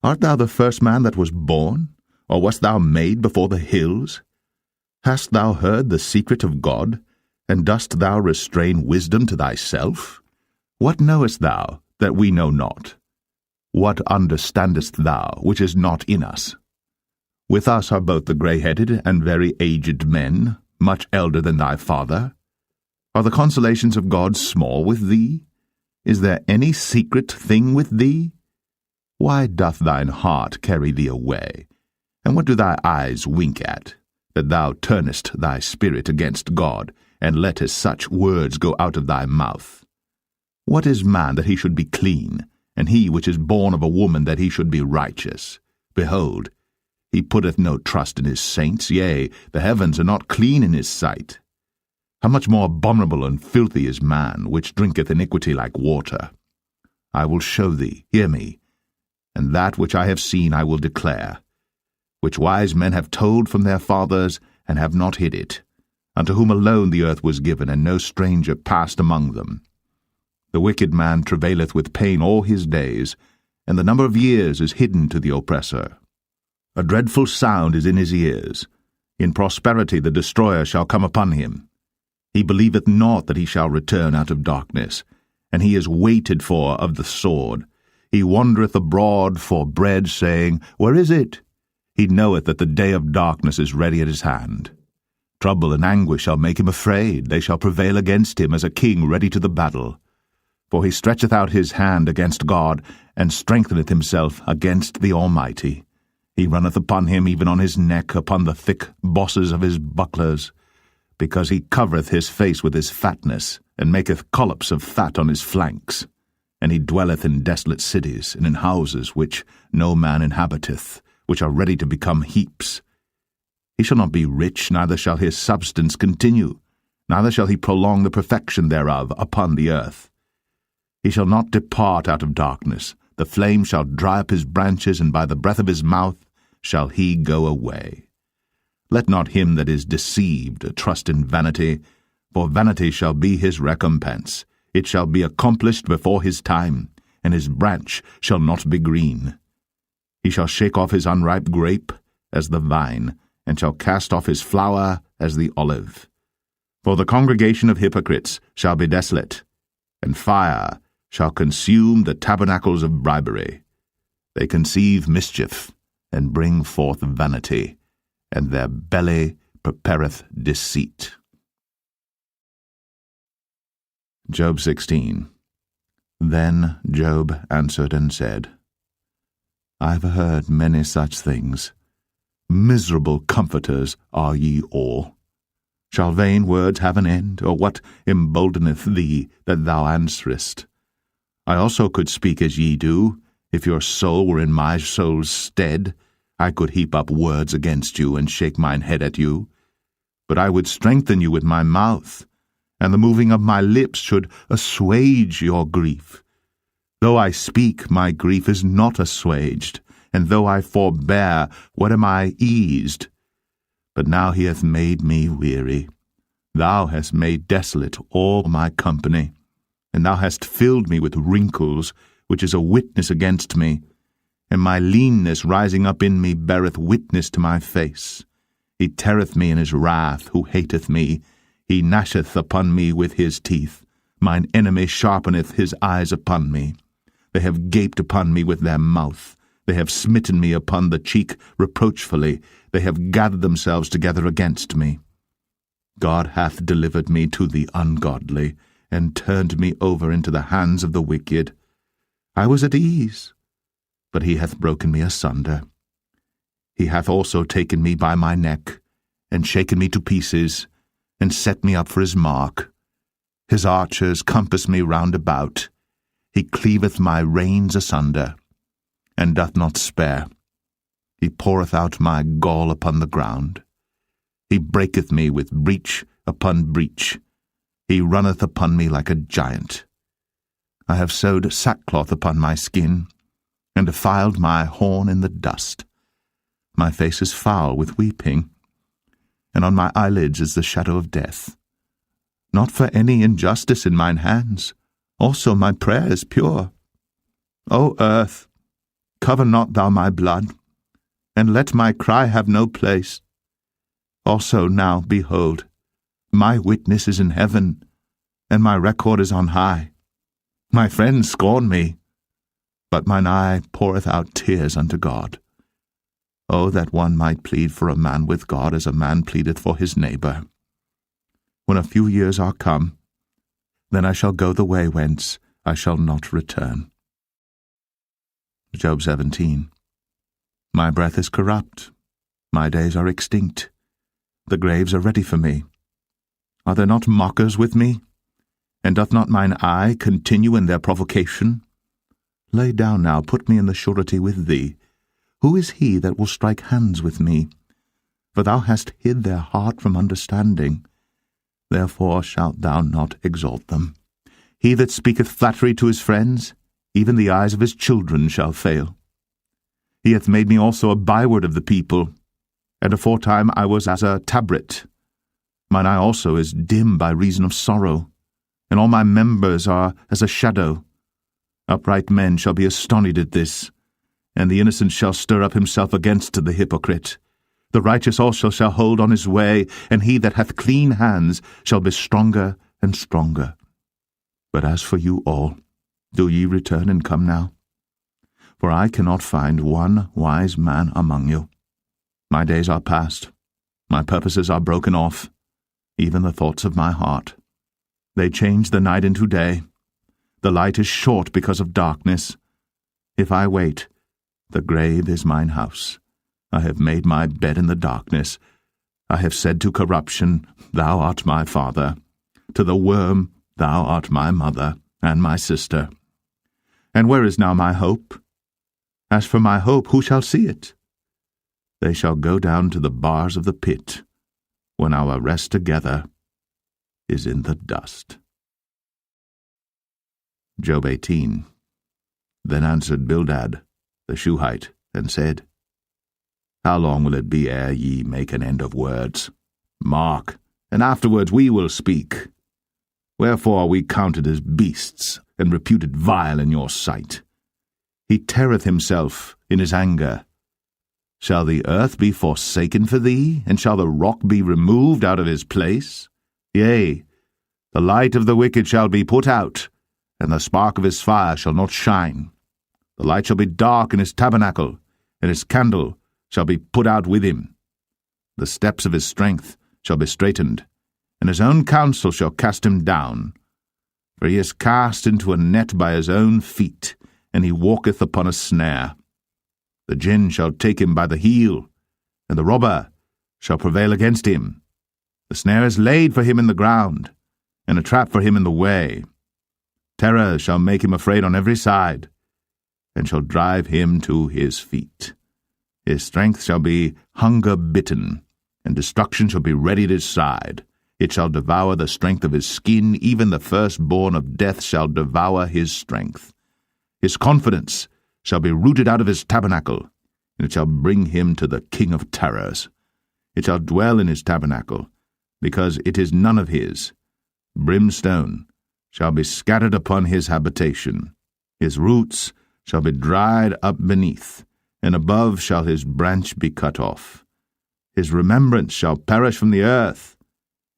Art thou the first man that was born, or wast thou made before the hills? Hast thou heard the secret of God, and dost thou restrain wisdom to thyself? What knowest thou that we know not? What understandest thou which is not in us? With us are both the grey-headed and very aged men, much elder than thy father. Are the consolations of God small with thee? Is there any secret thing with thee? Why doth thine heart carry thee away? And what do thy eyes wink at, that thou turnest thy spirit against God, and lettest such words go out of thy mouth? What is man that he should be clean, and he which is born of a woman that he should be righteous? Behold, he putteth no trust in his saints, yea, the heavens are not clean in his sight. How much more abominable and filthy is man, which drinketh iniquity like water? I will show thee, hear me, and that which I have seen I will declare, which wise men have told from their fathers, and have not hid it, unto whom alone the earth was given, and no stranger passed among them. The wicked man travaileth with pain all his days, and the number of years is hidden to the oppressor. A dreadful sound is in his ears. In prosperity the destroyer shall come upon him. He believeth not that he shall return out of darkness, and he is waited for of the sword. He wandereth abroad for bread, saying, Where is it? He knoweth that the day of darkness is ready at his hand. Trouble and anguish shall make him afraid. They shall prevail against him as a king ready to the battle. For he stretcheth out his hand against God, and strengtheneth himself against the Almighty. He runneth upon him, even on his neck, upon the thick bosses of his bucklers, because he covereth his face with his fatness, and maketh collops of fat on his flanks. And he dwelleth in desolate cities, and in houses which no man inhabiteth, which are ready to become heaps. He shall not be rich, neither shall his substance continue, neither shall he prolong the perfection thereof upon the earth. He shall not depart out of darkness. The flame shall dry up his branches, and by the breath of his mouth shall he go away. Let not him that is deceived trust in vanity, for vanity shall be his recompense. It shall be accomplished before his time, and his branch shall not be green. He shall shake off his unripe grape as the vine, and shall cast off his flower as the olive. For the congregation of hypocrites shall be desolate, and fire shall consume the tabernacles of bribery. They conceive mischief, and bring forth vanity, and their belly prepareth deceit. Job 16. Then Job answered and said, I have heard many such things. Miserable comforters are ye all. Shall vain words have an end, or what emboldeneth thee that thou answerest? I also could speak as ye do. If your soul were in my soul's stead, I could heap up words against you, and shake mine head at you. But I would strengthen you with my mouth, and the moving of my lips should assuage your grief. Though I speak, my grief is not assuaged, and though I forbear, what am I eased? But now he hath made me weary. Thou hast made desolate all my company, and thou hast filled me with wrinkles, which is a witness against me, and my leanness rising up in me beareth witness to my face. He teareth me in his wrath, who hateth me. He gnasheth upon me with his teeth. Mine enemy sharpeneth his eyes upon me. They have gaped upon me with their mouth. They have smitten me upon the cheek reproachfully. They have gathered themselves together against me. God hath delivered me to the ungodly, and turned me over into the hands of the wicked. I was at ease, but he hath broken me asunder. He hath also taken me by my neck, and shaken me to pieces, and set me up for his mark. His archers compass me round about. He cleaveth my reins asunder, and doth not spare. He poureth out my gall upon the ground. He breaketh me with breach upon breach. He runneth upon me like a giant. I have sewed sackcloth upon my skin, and defiled my horn in the dust. My face is foul with weeping, and on my eyelids is the shadow of death. Not for any injustice in mine hands, also my prayer is pure. O earth, cover not thou my blood, and let my cry have no place. Also now, behold, my witness is in heaven, and my record is on high. My friends scorn me, but mine eye poureth out tears unto God. Oh, that one might plead for a man with God as a man pleadeth for his neighbor. When a few years are come, then I shall go the way whence I shall not return. Job 17. My breath is corrupt, my days are extinct, the graves are ready for me. Are there not mockers with me? And doth not mine eye continue in their provocation? Lay down now, put me in the surety with thee. Who is he that will strike hands with me? For thou hast hid their heart from understanding. Therefore shalt thou not exalt them. He that speaketh flattery to his friends, even the eyes of his children shall fail. He hath made me also a byword of the people, and aforetime I was as a tabret. Mine eye also is dim by reason of sorrow, and all my members are as a shadow. Upright men shall be astonied at this, and the innocent shall stir up himself against the hypocrite. The righteous also shall hold on his way, and he that hath clean hands shall be stronger and stronger. But as for you all, do ye return and come now? For I cannot find one wise man among you. My days are past, my purposes are broken off, even the thoughts of my heart. They change the night into day. The light is short because of darkness. If I wait, the grave is mine house. I have made my bed in the darkness. I have said to corruption, Thou art my father. To the worm, Thou art my mother and my sister. And where is now my hope? As for my hope, who shall see it? They shall go down to the bars of the pit, when our rest together is in the dust. Job 18. Then answered Bildad the Shuhite, and said, How long will it be ere ye make an end of words? Mark, and afterwards we will speak. Wherefore are we counted as beasts, and reputed vile in your sight? He teareth himself in his anger. Shall the earth be forsaken for thee, and shall the rock be removed out of his place? Yea, the light of the wicked shall be put out, and the spark of his fire shall not shine. The light shall be dark in his tabernacle, and his candle shall be put out with him. The steps of his strength shall be straitened, and his own counsel shall cast him down. For he is cast into a net by his own feet, and he walketh upon a snare. The gin shall take him by the heel, and the robber shall prevail against him. The snare is laid for him in the ground, and a trap for him in the way. Terror shall make him afraid on every side, and shall drive him to his feet. His strength shall be hunger-bitten, and destruction shall be ready at his side. It shall devour the strength of his skin, even the firstborn of death shall devour his strength. His confidence shall be rooted out of his tabernacle, and it shall bring him to the king of terrors. It shall dwell in his tabernacle, because it is none of his. Brimstone shall be scattered upon his habitation. His roots shall be dried up beneath, and above shall his branch be cut off. His remembrance shall perish from the earth,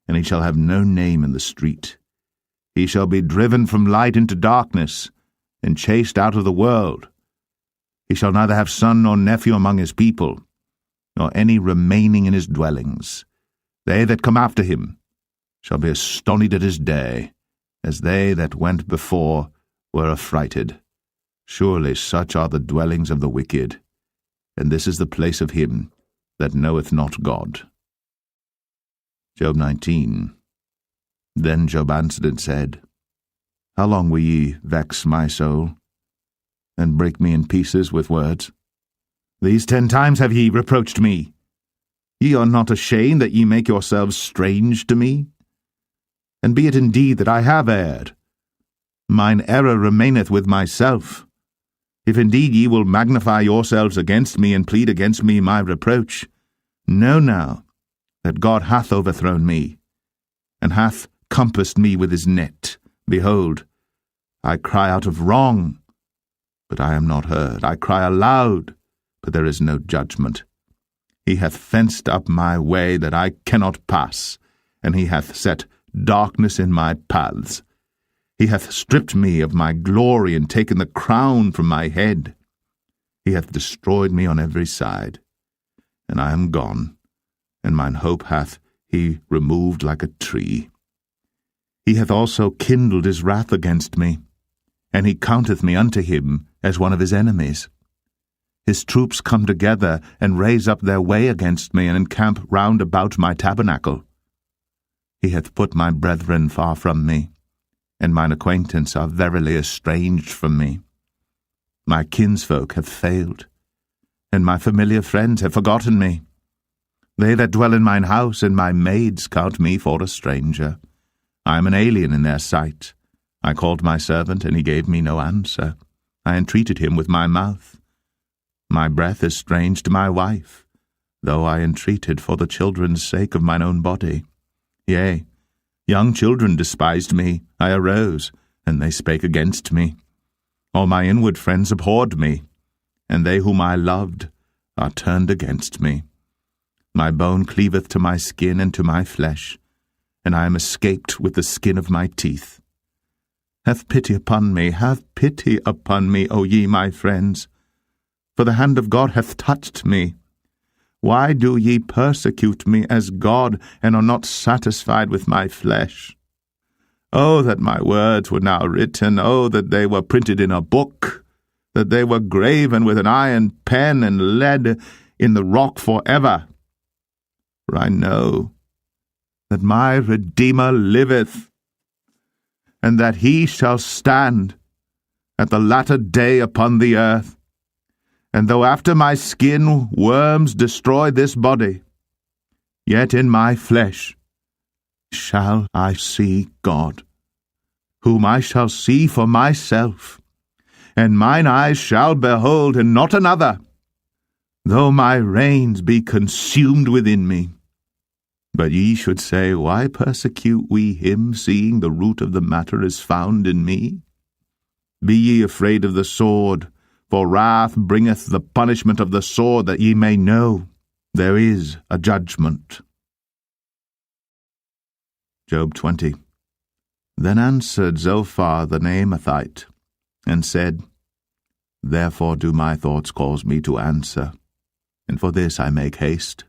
and he shall have no name in the street. He shall be driven from light into darkness, and chased out of the world. He shall neither have son nor nephew among his people, nor any remaining in his dwellings. They that come after him shall be astonied at his day, as they that went before were affrighted. Surely such are the dwellings of the wicked, and this is the place of him that knoweth not God. Job 19. Then Job answered and said, How long will ye vex my soul, and break me in pieces with words? These 10 times have ye reproached me. Ye are not ashamed that ye make yourselves strange to me? And be it indeed that I have erred, Mine error remaineth with myself. If indeed ye will magnify yourselves against me, and plead against me my reproach, know now that God hath overthrown me, and hath compassed me with his net. Behold, I cry out of wrong, but I am not heard. I cry aloud, but there is no judgment. He hath fenced up my way that I cannot pass, and he hath set darkness in my paths. He hath stripped me of my glory, and taken the crown from my head. He hath destroyed me on every side, and I am gone, and mine hope hath he removed like a tree. He hath also kindled his wrath against me, and he counteth me unto him as one of his enemies. His troops come together, and raise up their way against me, and encamp round about my tabernacle. He hath put my brethren far from me, and mine acquaintance are verily estranged from me. My kinsfolk have failed, and my familiar friends have forgotten me. They that dwell in mine house and my maids count me for a stranger. I am an alien in their sight. I called my servant, and he gave me no answer. I entreated him with my mouth. My breath is strange to my wife, though I entreated for the children's sake of mine own body. Yea, young children despised me. I arose, and they spake against me. All my inward friends abhorred me, and they whom I loved are turned against me. My bone cleaveth to my skin and to my flesh, and I am escaped with the skin of my teeth. Have pity upon me, have pity upon me, O ye my friends, for the hand of God hath touched me. Why do ye persecute me as God, and are not satisfied with my flesh? Oh, that my words were now written, oh, that they were printed in a book, that they were graven with an iron pen and lead in the rock forever. For I know that my Redeemer liveth, and that he shall stand at the latter day upon the earth. And though after my skin worms destroy this body, yet in my flesh shall I see God, whom I shall see for myself, and mine eyes shall behold, and not another, though my reins be consumed within me. But ye should say, Why persecute we him, seeing the root of the matter is found in me? Be ye afraid of the sword, for wrath bringeth the punishment of the sword, that ye may know there is a judgment. Job 20. Then answered Zophar the Naamathite, and said, Therefore do my thoughts cause me to answer, and for this I make haste.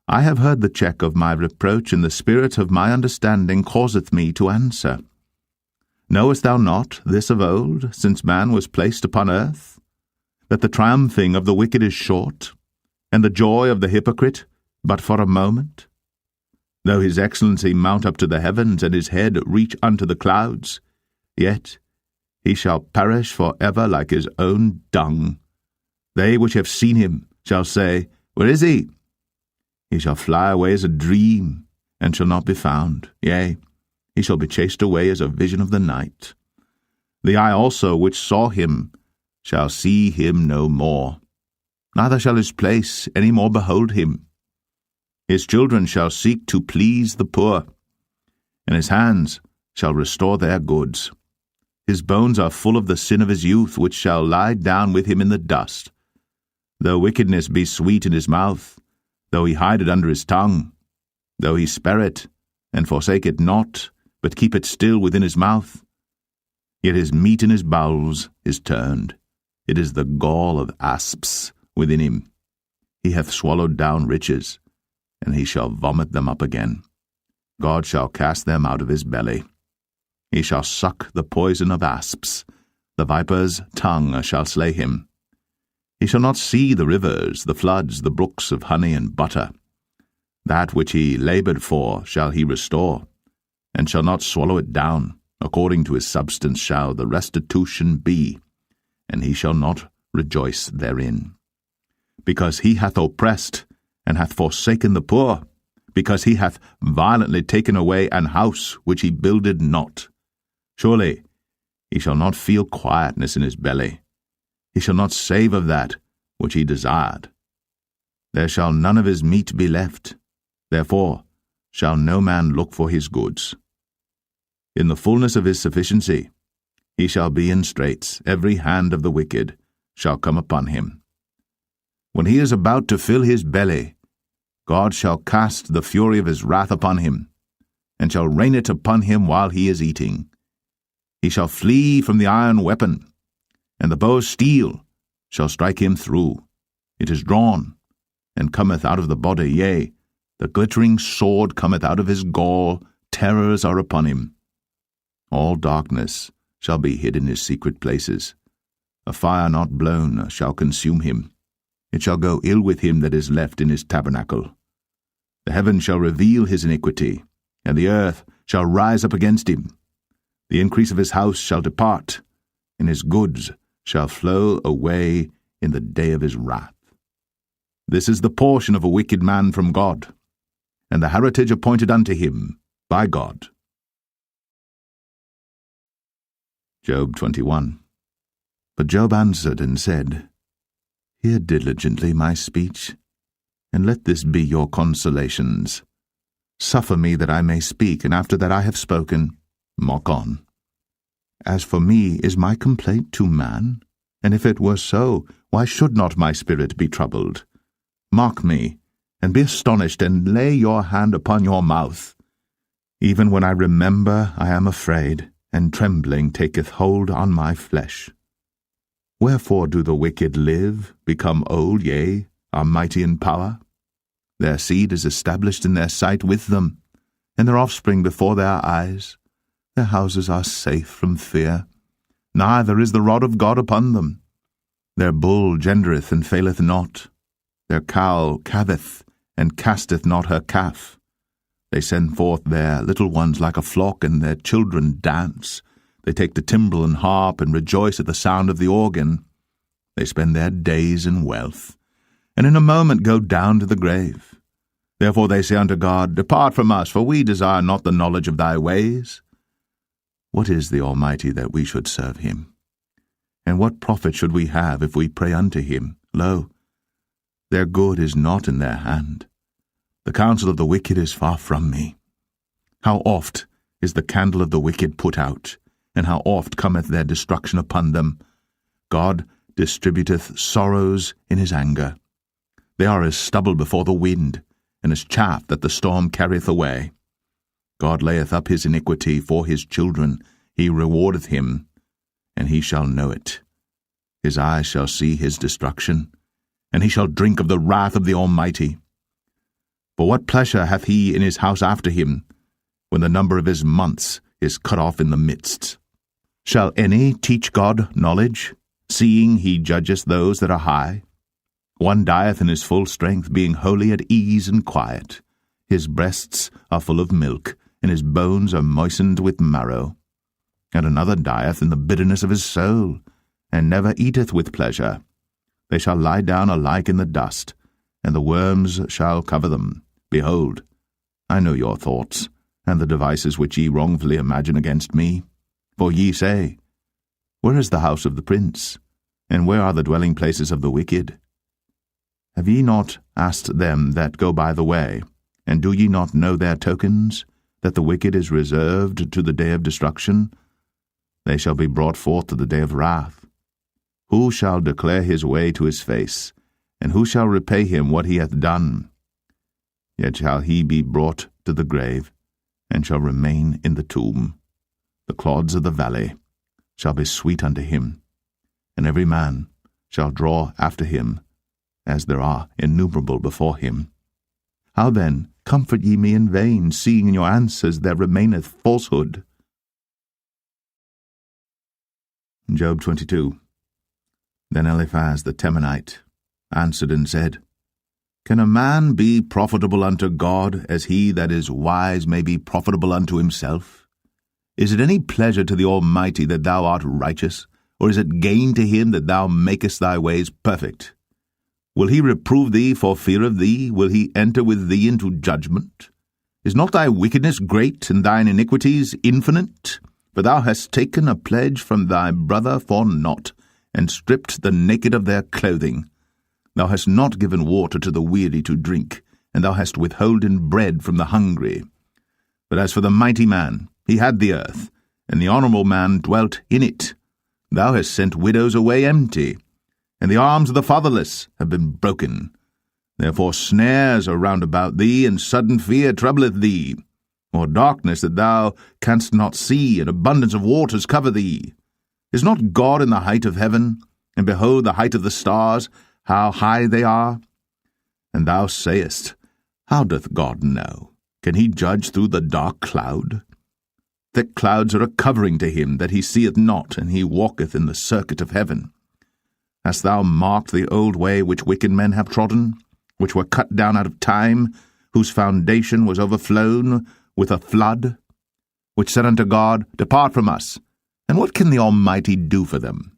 I have heard the check of my reproach, and the spirit of my understanding causeth me to answer. Knowest thou not this of old, since man was placed upon earth, that the triumphing of the wicked is short, and the joy of the hypocrite but for a moment? Though his excellency mount up to the heavens, and his head reach unto the clouds, yet he shall perish for ever like his own dung. They which have seen him shall say, Where is he? He shall fly away as a dream, and shall not be found. Yea, he shall be chased away as a vision of the night. The eye also which saw him shall see him no more, neither shall his place any more behold him. His children shall seek to please the poor, and his hands shall restore their goods. His bones are full of the sin of his youth, which shall lie down with him in the dust. Though wickedness be sweet in his mouth, though he hide it under his tongue, though he spare it, and forsake it not, but keep it still within his mouth, yet his meat in his bowels is turned. It is the gall of asps within him. He hath swallowed down riches, and he shall vomit them up again. God shall cast them out of his belly. He shall suck the poison of asps. The viper's tongue shall slay him. He shall not see the rivers, the floods, the brooks of honey and butter. That which he laboured for shall he restore, and shall not swallow it down. According to his substance shall the restitution be, and he shall not rejoice therein. Because he hath oppressed, and hath forsaken the poor, because he hath violently taken away an house which he builded not. Surely He shall not feel quietness in his belly. He shall not save of that which he desired. There shall none of his meat be left. Therefore shall no man look for his goods. In the fullness of his sufficiency he shall be in straits. Every hand of the wicked shall come upon him. When he is about to fill his belly, God shall cast the fury of his wrath upon him, and shall rain it upon him while he is eating. He shall flee from the iron weapon, and the bow of steel shall strike him through. It is drawn, and cometh out of the body, yea, the glittering sword cometh out of his gall, terrors are upon him. All darkness shall be hid in his secret places. A fire not blown shall consume him. It shall go ill with him that is left in his tabernacle. The heaven shall reveal his iniquity, and the earth shall rise up against him. The increase of his house shall depart, and his goods shall flow away in the day of his wrath. This is the portion of a wicked man from God, and the heritage appointed unto him by God. Job 21. But Job answered and said, Hear diligently my speech, and let this be your consolations. Suffer me that I may speak, and after that I have spoken, mock on. As for me, is my complaint to man? And if it were so, why should not my spirit be troubled? Mock me, and be astonished, and lay your hand upon your mouth. Even when I remember, I am afraid, and trembling taketh hold on my flesh. Wherefore do the wicked live, become old, yea, are mighty in power? Their seed is established in their sight with them, and their offspring before their eyes. Their houses are safe from fear, neither is the rod of God upon them. Their bull gendereth and faileth not. Their cow calveth, and casteth not her calf. They send forth their little ones like a flock, and their children dance. They take the timbrel and harp, and rejoice at the sound of the organ. They spend their days in wealth, and in a moment go down to the grave. Therefore they say unto God, Depart from us, for we desire not the knowledge of thy ways. What is the Almighty that we should serve him? And what profit should we have if we pray unto him? Lo, their good is not in their hand. The counsel of the wicked is far from me. How oft is the candle of the wicked put out, and how oft cometh their destruction upon them. God distributeth sorrows in his anger. They are as stubble before the wind, and as chaff that the storm carrieth away. God layeth up his iniquity for his children. He rewardeth him, and he shall know it. His eyes shall see his destruction, and he shall drink of the wrath of the Almighty. For what pleasure hath he in his house after him, when the number of his months is cut off in the midst? Shall any teach God knowledge, seeing he judgeth those that are high? One dieth in his full strength, being wholly at ease and quiet. His breasts are full of milk, and his bones are moistened with marrow. And another dieth in the bitterness of his soul, and never eateth with pleasure. They shall lie down alike in the dust, and the worms shall cover them. Behold, I know your thoughts, and the devices which ye wrongfully imagine against me. For ye say, Where is the house of the prince? And where are the dwelling places of the wicked? Have ye not asked them that go by the way, and do ye not know their tokens, that the wicked is reserved to the day of destruction? They shall be brought forth to the day of wrath. Who shall declare his way to his face, and who shall repay him what he hath done? Yet shall he be brought to the grave, and shall remain in the tomb. The clods of the valley shall be sweet unto him, and every man shall draw after him, as there are innumerable before him. How then comfort ye me in vain, seeing in your answers there remaineth falsehood? Job 22. Then Eliphaz the Temanite answered and said, Can a man be profitable unto God, as he that is wise may be profitable unto himself? Is it any pleasure to the Almighty that thou art righteous, or is it gain to him that thou makest thy ways perfect? Will he reprove thee for fear of thee? Will he enter with thee into judgment? Is not thy wickedness great, and thine iniquities infinite? For thou hast taken a pledge from thy brother for naught, and stripped the naked of their clothing. Thou hast not given water to the weary to drink, and thou hast withholden bread from the hungry. But as for the mighty man, he had the earth, and the honourable man dwelt in it. Thou hast sent widows away empty, and the arms of the fatherless have been broken. Therefore snares are round about thee, and sudden fear troubleth thee. Or darkness that thou canst not see, and abundance of waters cover thee. Is not God in the height of heaven? And behold the height of the stars, how high they are? And thou sayest, How doth God know? Can he judge through the dark cloud? Thick clouds are a covering to him that he seeth not, and he walketh in the circuit of heaven. Hast thou marked the old way which wicked men have trodden, which were cut down out of time, whose foundation was overflown with a flood, which said unto God, Depart from us, and what can the Almighty do for them?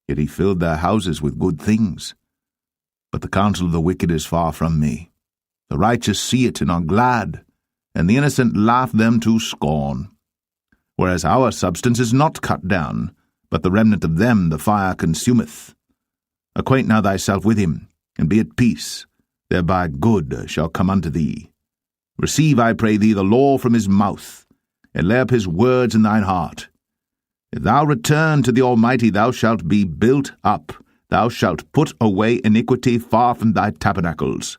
Yet he filled their houses with good things. But the counsel of the wicked is far from me. The righteous see it and are glad, and the innocent laugh them to scorn. Whereas our substance is not cut down, but the remnant of them the fire consumeth. Acquaint now thyself with him, and be at peace, thereby good shall come unto thee. Receive, I pray thee, the law from his mouth, and lay up his words in thine heart. If thou return to the Almighty, thou shalt be built up. Thou shalt put away iniquity far from thy tabernacles.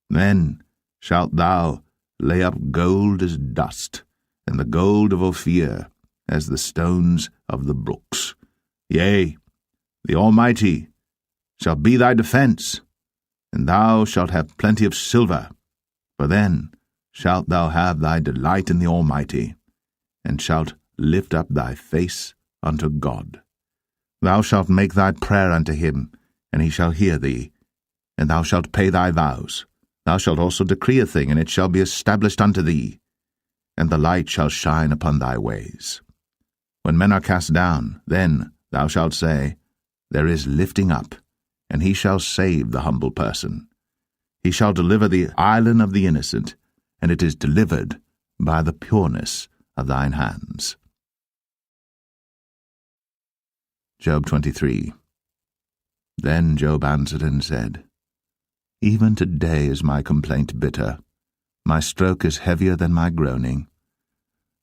Then shalt thou lay up gold as dust, and the gold of Ophir as the stones of the brooks. Yea, the Almighty shall be thy defence, and thou shalt have plenty of silver. For then shalt thou have thy delight in the Almighty, and shalt lift up thy face unto God. Thou shalt make thy prayer unto him, and he shall hear thee, and thou shalt pay thy vows. Thou shalt also decree a thing, and it shall be established unto thee, and the light shall shine upon thy ways. When men are cast down, then thou shalt say, There is lifting up, and he shall save the humble person. He shall deliver the island of the innocent, and it is delivered by the pureness of thine hands. Job 23. Then Job answered and said, Even today is my complaint bitter. My stroke is heavier than my groaning.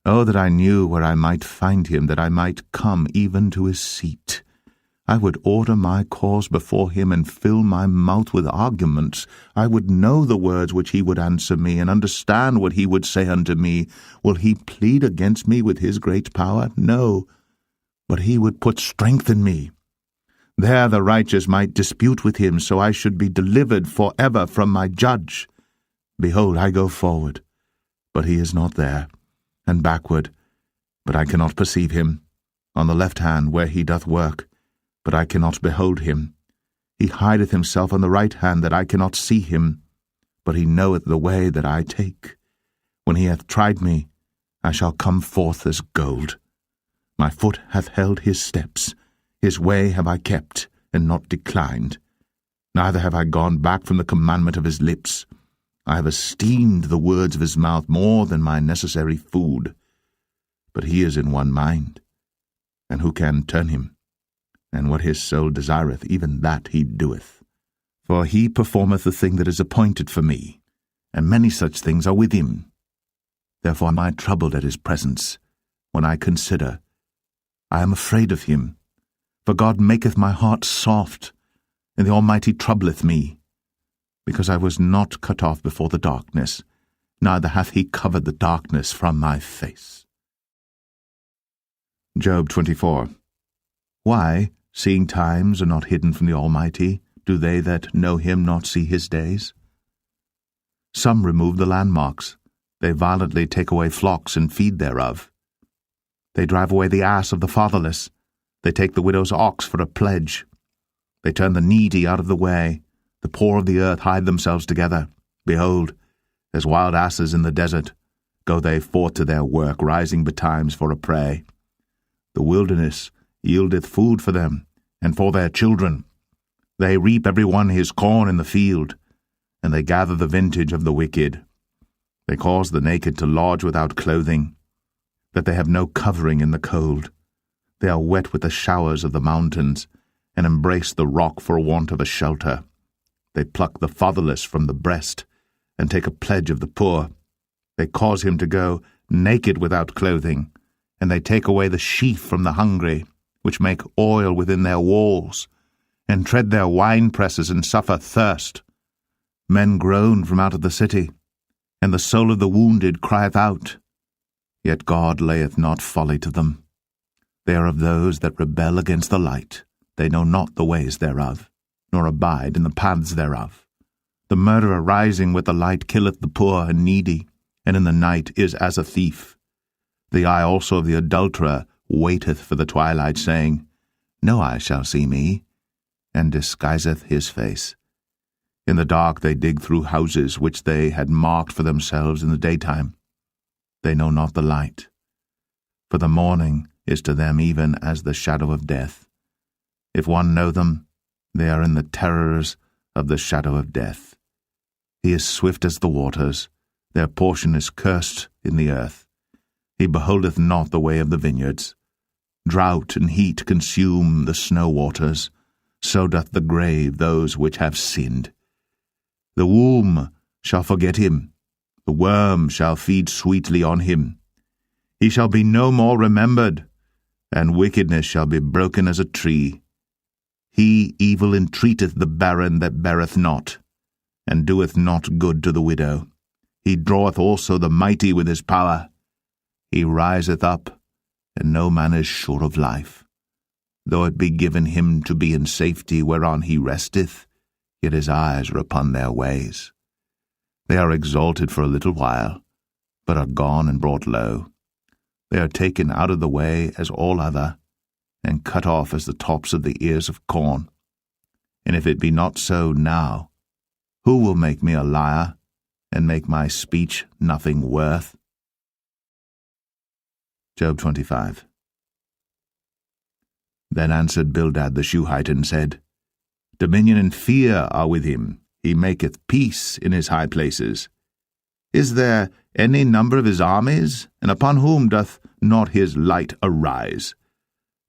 Oh, that I knew where I might find him, that I might come even to his seat. I would order my cause before him, and fill my mouth with arguments. I would know the words which he would answer me, and understand what he would say unto me. Will he plead against me with his great power? No, but he would put strength in me. There the righteous might dispute with him, so I should be delivered forever from my judge. Behold, I go forward, but he is not there, and backward, but I cannot perceive him. On the left hand where he doth work, but I cannot behold him. He hideth himself on the right hand, that I cannot see him. But he knoweth the way that I take. When he hath tried me, I shall come forth as gold. My foot hath held his steps. His way have I kept, and not declined. Neither have I gone back from the commandment of his lips. I have esteemed the words of his mouth more than my necessary food. But he is in one mind, and who can turn him? And what his soul desireth, even that he doeth. For he performeth the thing that is appointed for me, and many such things are with him. Therefore am I troubled at his presence. When I consider, I am afraid of him. For God maketh my heart soft, and the Almighty troubleth me. Because I was not cut off before the darkness, neither hath he covered the darkness from my face. Job 24. Why, seeing times are not hidden from the Almighty, do they that know him not see his days? Some remove the landmarks. They violently take away flocks and feed thereof. They drive away the ass of the fatherless. They take the widow's ox for a pledge. They turn the needy out of the way. The poor of the earth hide themselves together. Behold, as wild asses in the desert, go they forth to their work, rising betimes for a prey. The wilderness yieldeth food for them, and for their children. They reap every one his corn in the field, and they gather the vintage of the wicked. They cause the naked to lodge without clothing. that they have no covering in the cold. They are wet with the showers of the mountains, and embrace the rock for want of a shelter. They pluck the fatherless from the breast, and take a pledge of the poor. They cause him to go naked without clothing, and they take away the sheaf from the hungry, which make oil within their walls, and tread their winepresses and suffer thirst. Men groan from out of the city, and the soul of the wounded crieth out. Yet God layeth not folly to them. They are of those that rebel against the light. They know not the ways thereof, nor abide in the paths thereof. The murderer rising with the light killeth the poor and needy, and in the night is as a thief. The eye also of the adulterer waiteth for the twilight, saying, No eye shall see me, and disguiseth his face. In the dark they dig through houses which they had marked for themselves in the daytime. They know not the light. For the morning is to them even as the shadow of death. If one know them, they are in the terrors of the shadow of death. He is swift as the waters. Their portion is cursed in the earth. He beholdeth not the way of the vineyards. Drought and heat consume the snow waters. So doth the grave those which have sinned. The womb shall forget him. The worm shall feed sweetly on him. He shall be no more remembered, and wickedness shall be broken as a tree. He evil entreateth the barren that beareth not, and doeth not good to the widow. He draweth also the mighty with his power. He riseth up, and no man is sure of life. Though it be given him to be in safety whereon he resteth, yet his eyes are upon their ways. They are exalted for a little while, but are gone and brought low. They are taken out of the way as all other, and cut off as the tops of the ears of corn. And if it be not so now, who will make me a liar, and make my speech nothing worth? Job 25. Then answered Bildad the Shuhite, and said, Dominion and fear are with him. He maketh peace in his high places. Is there any number of his armies? And upon whom doth not his light arise?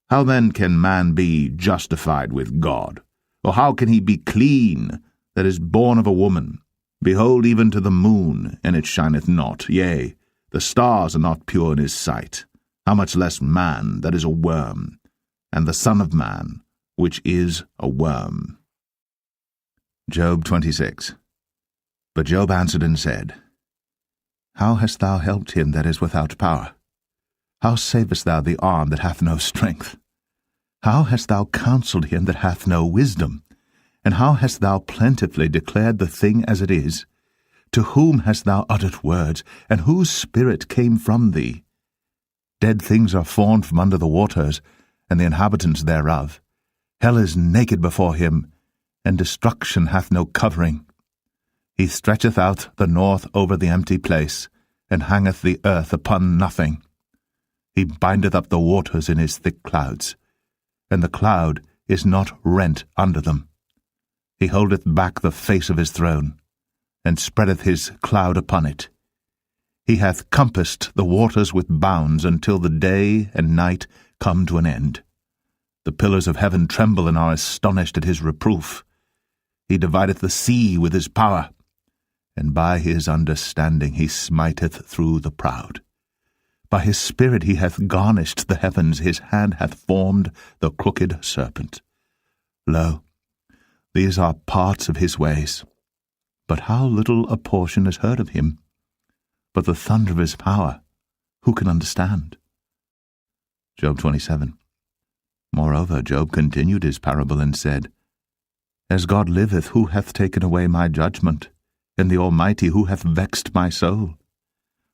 How then can man be justified with God? Or how can he be clean that is born of a woman? Behold, even to the moon, and it shineth not. Yea, the stars are not pure in his sight. How much less man that is a worm, and the Son of Man, which is a worm. Job 26. But Job answered and said, How hast thou helped him that is without power? How savest thou the arm that hath no strength? How hast thou counselled him that hath no wisdom? And how hast thou plentifully declared the thing as it is? To whom hast thou uttered words, and whose spirit came from thee? Dead things are formed from under the waters, and the inhabitants thereof. Hell is naked before him, and destruction hath no covering. He stretcheth out the north over the empty place, and hangeth the earth upon nothing. He bindeth up the waters in his thick clouds, and the cloud is not rent under them. He holdeth back the face of his throne, and spreadeth his cloud upon it. He hath compassed the waters with bounds until the day and night come to an end. The pillars of heaven tremble and are astonished at his reproof. He divideth the sea with his power, and by his understanding he smiteth through the proud. By his spirit he hath garnished the heavens, his hand hath formed the crooked serpent. Lo, these are parts of his ways, but how little a portion is heard of him. But the thunder of his power, who can understand? Job 27. Moreover, Job continued his parable and said, As God liveth, who hath taken away my judgment, and the Almighty, who hath vexed my soul?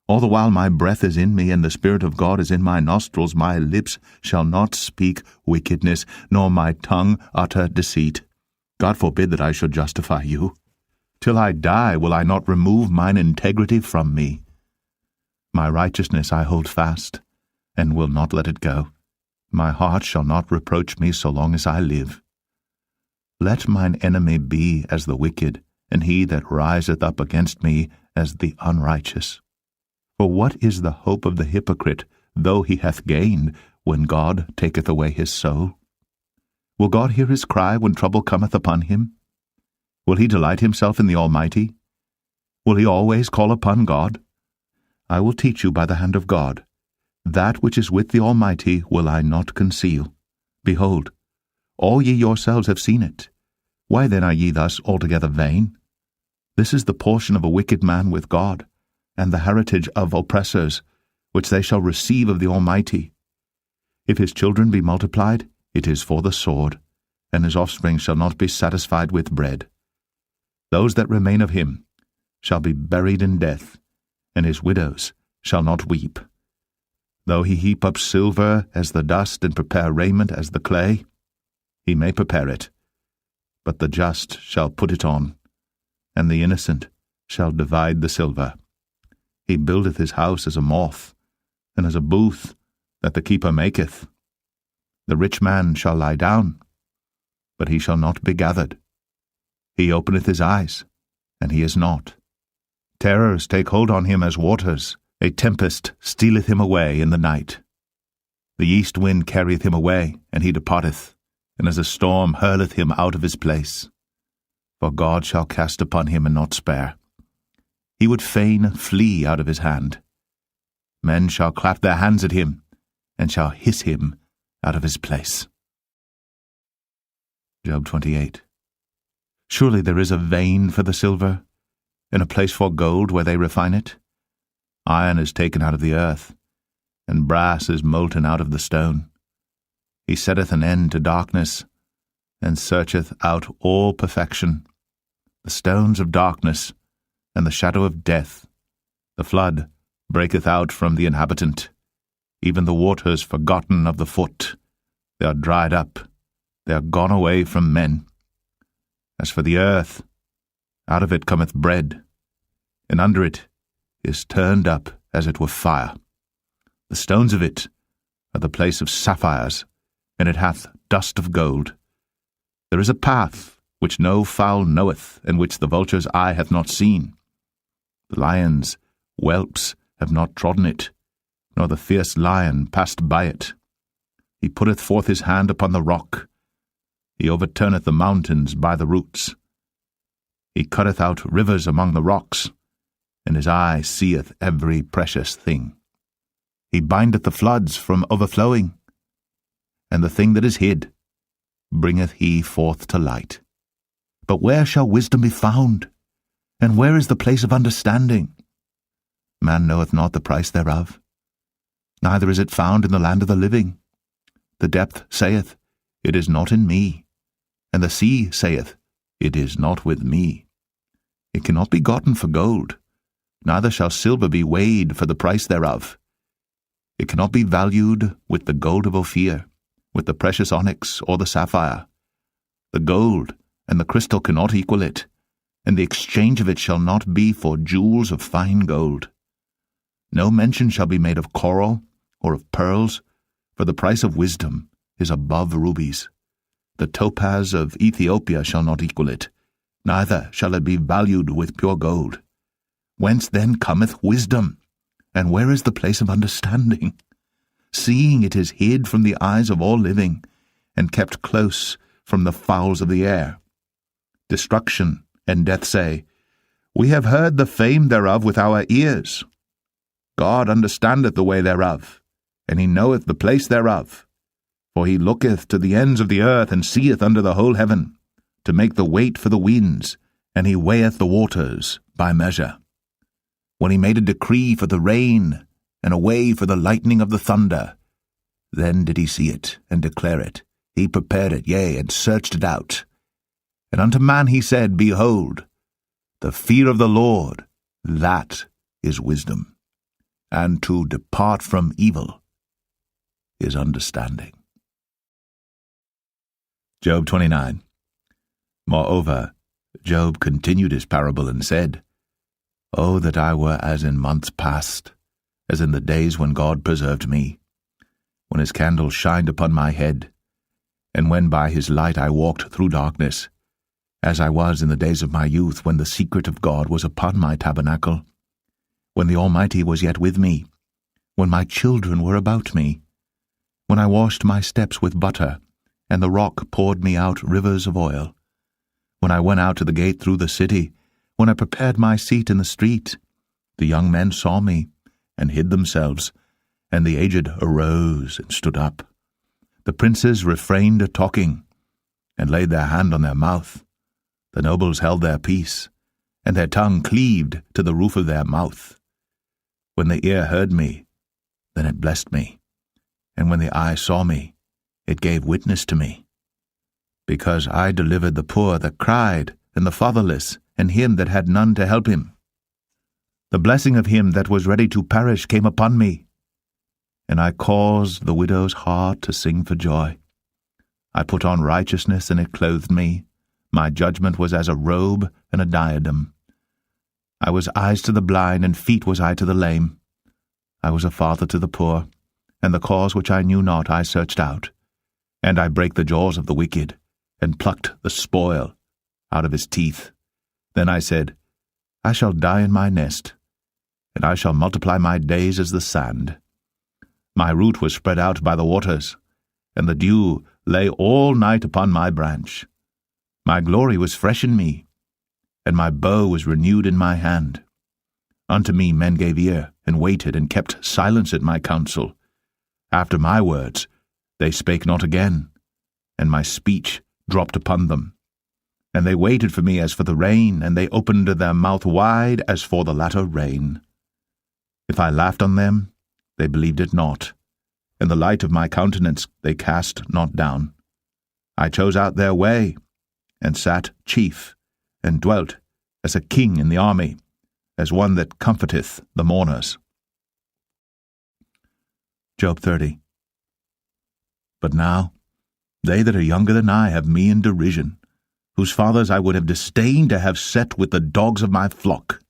All the while my breath is in me, and the Spirit of God is in my nostrils, my lips shall not speak wickedness, nor my tongue utter deceit. God forbid that I should justify you. Till I die will I not remove mine integrity from me. My righteousness I hold fast, and will not let it go. My heart shall not reproach me so long as I live. Let mine enemy be as the wicked, and he that riseth up against me as the unrighteous. For what is the hope of the hypocrite though he hath gained, when God taketh away his soul? Will God hear his cry when trouble cometh upon him? Will he delight himself in the Almighty? Will he always call upon God? I will teach you by the hand of God. That which is with the Almighty will I not conceal. Behold, all ye yourselves have seen it. Why then are ye thus altogether vain? This is the portion of a wicked man with God, and the heritage of oppressors, which they shall receive of the Almighty. If his children be multiplied, it is for the sword, and his offspring shall not be satisfied with bread. Those that remain of him shall be buried in death, and his widows shall not weep. Though he heap up silver as the dust, and prepare raiment as the clay, he may prepare it, but the just shall put it on, and the innocent shall divide the silver. He buildeth his house as a moth, and as a booth that the keeper maketh. The rich man shall lie down, but he shall not be gathered. He openeth his eyes, and he is not. Terrors take hold on him as waters. A tempest stealeth him away in the night. The east wind carrieth him away, and he departeth, and as a storm hurleth him out of his place. For God shall cast upon him and not spare. He would fain flee out of his hand. Men shall clap their hands at him, and shall hiss him out of his place. Job 28. Surely there is a vein for the silver, and a place for gold where they refine it. Iron is taken out of the earth, and brass is molten out of the stone. He setteth an end to darkness, and searcheth out all perfection. The stones of darkness, and the shadow of death. The flood breaketh out from the inhabitant, even the waters forgotten of the foot. They are dried up, they are gone away from men. As for the earth, out of it cometh bread, and under it is turned up as it were fire. The stones of it are the place of sapphires, and it hath dust of gold. There is a path which no fowl knoweth, and which the vulture's eye hath not seen. The lion's whelps have not trodden it, nor the fierce lion passed by it. He putteth forth his hand upon the rock. He overturneth the mountains by the roots. He cutteth out rivers among the rocks, and his eye seeth every precious thing. He bindeth the floods from overflowing, and the thing that is hid bringeth he forth to light. But where shall wisdom be found? And where is the place of understanding? Man knoweth not the price thereof, neither is it found in the land of the living. The depth saith, It is not in me, and the sea saith, It is not with me. It cannot be gotten for gold, neither shall silver be weighed for the price thereof. It cannot be valued with the gold of Ophir, with the precious onyx or the sapphire. The gold and the crystal cannot equal it, and the exchange of it shall not be for jewels of fine gold. No mention shall be made of coral or of pearls, for the price of wisdom is above rubies. The topaz of Ethiopia shall not equal it, neither shall it be valued with pure gold. Whence then cometh wisdom? And where is the place of understanding? Seeing it is hid from the eyes of all living, and kept close from the fowls of the air. Destruction and death say, We have heard the fame thereof with our ears. God understandeth the way thereof, and he knoweth the place thereof. For he looketh to the ends of the earth, and seeth under the whole heaven, to make the weight for the winds, and he weigheth the waters by measure. When he made a decree for the rain, and a way for the lightning of the thunder, then did he see it, and declare it. He prepared it, yea, and searched it out. And unto man he said, Behold, the fear of the Lord, that is wisdom, and to depart from evil is understanding. Job 29. Moreover, Job continued his parable and said, O that I were as in months past, as in the days when God preserved me, when his candle shined upon my head, and when by his light I walked through darkness, as I was in the days of my youth, when the secret of God was upon my tabernacle, when the Almighty was yet with me, when my children were about me, when I washed my steps with butter, and the rock poured me out rivers of oil, when I went out to the gate through the city, when I prepared my seat in the street. The young men saw me, and hid themselves, and the aged arose and stood up. The princes refrained talking, and laid their hand on their mouth. The nobles held their peace, and their tongue cleaved to the roof of their mouth. When the ear heard me, then it blessed me, and when the eye saw me, it gave witness to me. Because I delivered the poor that cried, and the fatherless, and him that had none to help him. The blessing of him that was ready to perish came upon me, and I caused the widow's heart to sing for joy. I put on righteousness, and it clothed me. My judgment was as a robe and a diadem. I was eyes to the blind, and feet was I to the lame. I was a father to the poor, and the cause which I knew not I searched out. And I brake the jaws of the wicked, and plucked the spoil out of his teeth. Then I said, I shall die in my nest, and I shall multiply my days as the sand. My root was spread out by the waters, and the dew lay all night upon my branch. My glory was fresh in me, and my bow was renewed in my hand. Unto me men gave ear, and waited, and kept silence at my counsel. After my words they spake not again, and my speech dropped upon them. And they waited for me as for the rain, and they opened their mouth wide as for the latter rain. If I laughed on them, they believed it not, and the light of my countenance they cast not down. I chose out their way, and sat chief, and dwelt as a king in the army, as one that comforteth the mourners. Job 30. But now they that are younger than I have me in derision, whose fathers I would have disdained to have set with the dogs of my flock.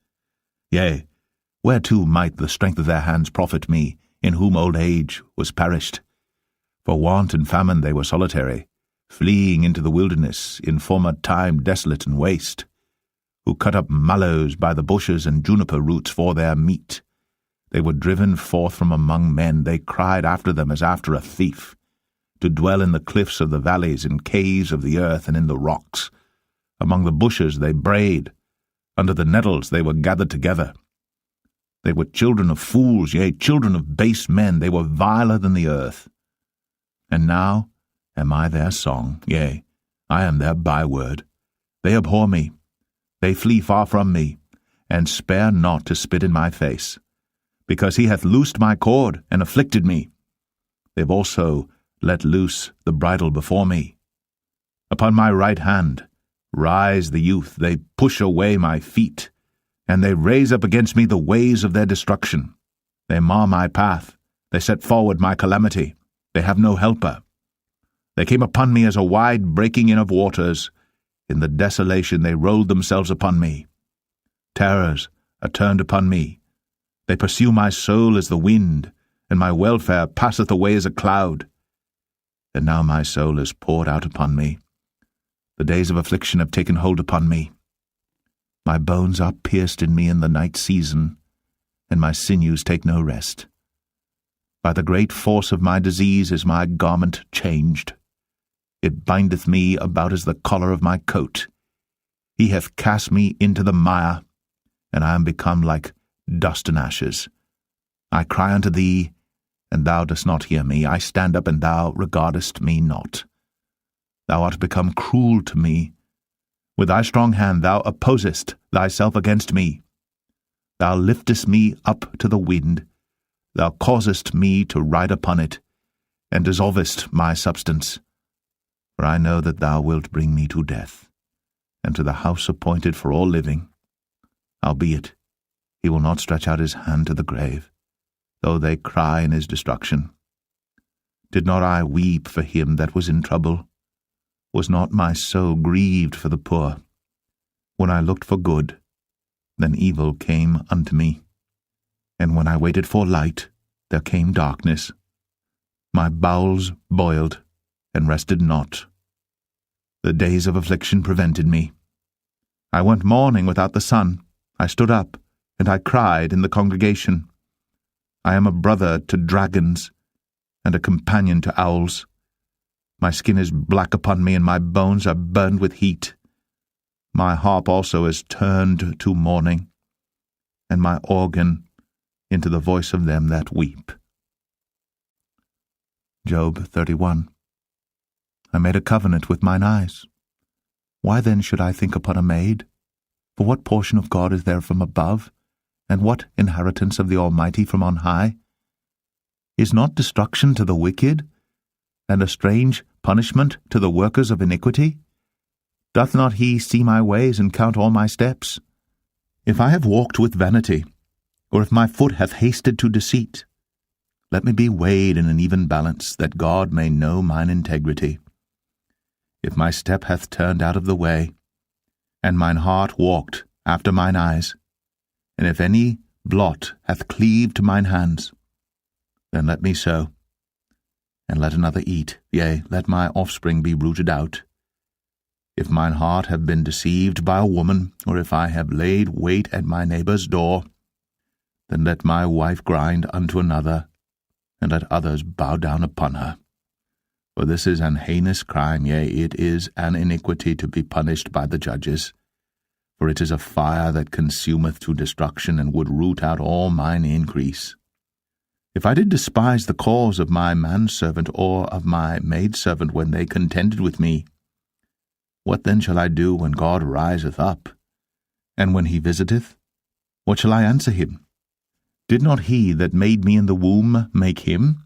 Yea, whereto might the strength of their hands profit me, in whom old age was perished? For want and famine they were solitary, fleeing into the wilderness, in former time desolate and waste, who cut up mallows by the bushes and juniper roots for their meat. They were driven forth from among men, they cried after them as after a thief, to dwell in the cliffs of the valleys, in caves of the earth, and in the rocks. Among the bushes they brayed, under the nettles they were gathered together. They were children of fools, yea, children of base men, they were viler than the earth. And now am I their song, yea, I am their byword. They abhor me, they flee far from me, and spare not to spit in my face, because he hath loosed my cord, and afflicted me. They've also let loose the bridle before me. Upon my right hand rise the youth, they push away my feet, and they raise up against me the ways of their destruction. They mar my path, they set forward my calamity, they have no helper. They came upon me as a wide breaking in of waters, in the desolation they rolled themselves upon me. Terrors are turned upon me, they pursue my soul as the wind, and my welfare passeth away as a cloud. And now my soul is poured out upon me, the days of affliction have taken hold upon me. My bones are pierced in me in the night season, and my sinews take no rest. By the great force of my disease is my garment changed. It bindeth me about as the collar of my coat. He hath cast me into the mire, and I am become like dust and ashes. I cry unto thee, and thou dost not hear me. I stand up, and thou regardest me not. Thou art become cruel to me. With thy strong hand thou opposest thyself against me. Thou liftest me up to the wind. Thou causest me to ride upon it, and dissolvest my substance. For I know that thou wilt bring me to death, and to the house appointed for all living. Howbeit, he will not stretch out his hand to the grave, though they cry in his destruction. Did not I weep for him that was in trouble? Was not my soul grieved for the poor? When I looked for good, then evil came unto me. And when I waited for light, there came darkness. My bowels boiled, and rested not. The days of affliction prevented me. I went mourning without the sun. I stood up, and I cried in the congregation. I am a brother to dragons, and a companion to owls. My skin is black upon me, and my bones are burned with heat. My harp also is turned to mourning, and my organ into the voice of them that weep. Job 31. I made a covenant with mine eyes. Why then should I think upon a maid? For what portion of God is there from above, and what inheritance of the Almighty from on high? Is not destruction to the wicked, and a strange punishment to the workers of iniquity? Doth not he see my ways and count all my steps? If I have walked with vanity, or if my foot hath hasted to deceit, let me be weighed in an even balance, that God may know mine integrity. If my step hath turned out of the way, and mine heart walked after mine eyes, and if any blot hath cleaved to mine hands, then let me sow, and let another eat, yea, let my offspring be rooted out. If mine heart have been deceived by a woman, or if I have laid wait at my neighbour's door, then let my wife grind unto another, and let others bow down upon her. For this is an heinous crime, yea, it is an iniquity to be punished by the judges. For it is a fire that consumeth to destruction, and would root out all mine increase. If I did despise the cause of my manservant or of my maidservant when they contended with me, what then shall I do when God riseth up? And when he visiteth, what shall I answer him? Did not he that made me in the womb make him?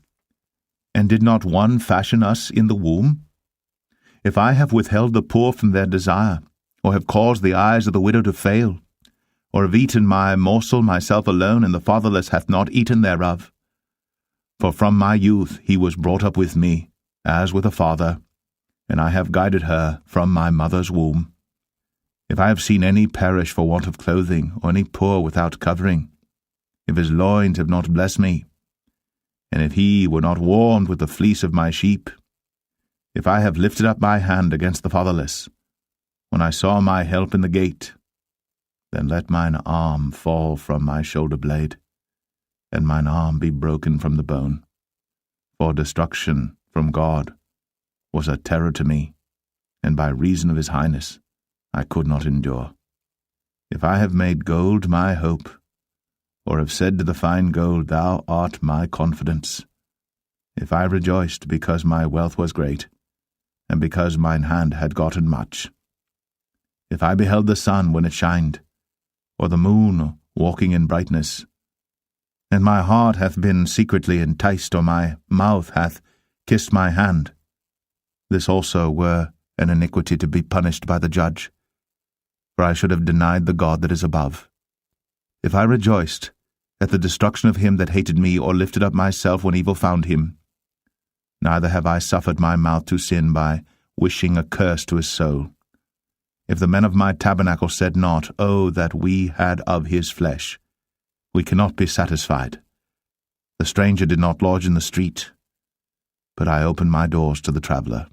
And did not one fashion us in the womb? If I have withheld the poor from their desire, or have caused the eyes of the widow to fail, or have eaten my morsel myself alone, and the fatherless hath not eaten thereof. For from my youth he was brought up with me, as with a father, and I have guided her from my mother's womb. If I have seen any perish for want of clothing, or any poor without covering, if his loins have not blessed me, and if he were not warmed with the fleece of my sheep, if I have lifted up my hand against the fatherless, when I saw my help in the gate, then let mine arm fall from my shoulder blade, and mine arm be broken from the bone. For destruction from God was a terror to me, and by reason of his highness I could not endure. If I have made gold my hope, or have said to the fine gold, Thou art my confidence, if I rejoiced because my wealth was great, and because mine hand had gotten much, if I beheld the sun when it shined, or the moon walking in brightness, and my heart hath been secretly enticed, or my mouth hath kissed my hand, this also were an iniquity to be punished by the judge, for I should have denied the God that is above. If I rejoiced at the destruction of him that hated me, or lifted up myself when evil found him, neither have I suffered my mouth to sin by wishing a curse to his soul. If the men of my tabernacle said not, Oh, that we had of his flesh, we cannot be satisfied. The stranger did not lodge in the street, but I opened my doors to the traveller.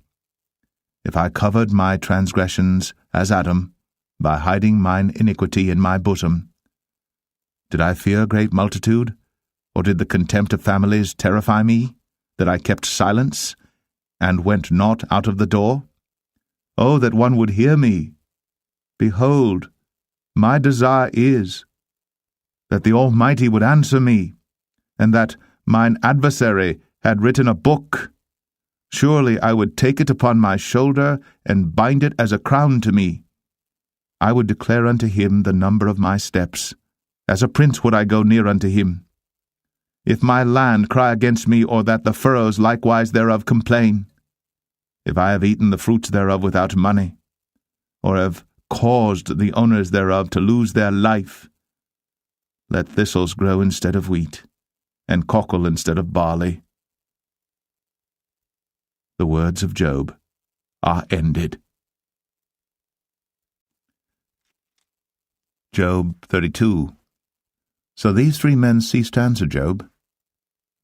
If I covered my transgressions as Adam, by hiding mine iniquity in my bosom, did I fear a great multitude, or did the contempt of families terrify me, that I kept silence, and went not out of the door? Oh, that one would hear me! Behold, my desire is that the Almighty would answer me, and that mine adversary had written a book. Surely I would take it upon my shoulder, and bind it as a crown to me. I would declare unto him the number of my steps. As a prince would I go near unto him. If my land cry against me, or that the furrows likewise thereof complain, if I have eaten the fruits thereof without money, or have caused the owners thereof to lose their life, let thistles grow instead of wheat, and cockle instead of barley. The words of Job are ended. Job 32. So these 3 men ceased to answer Job,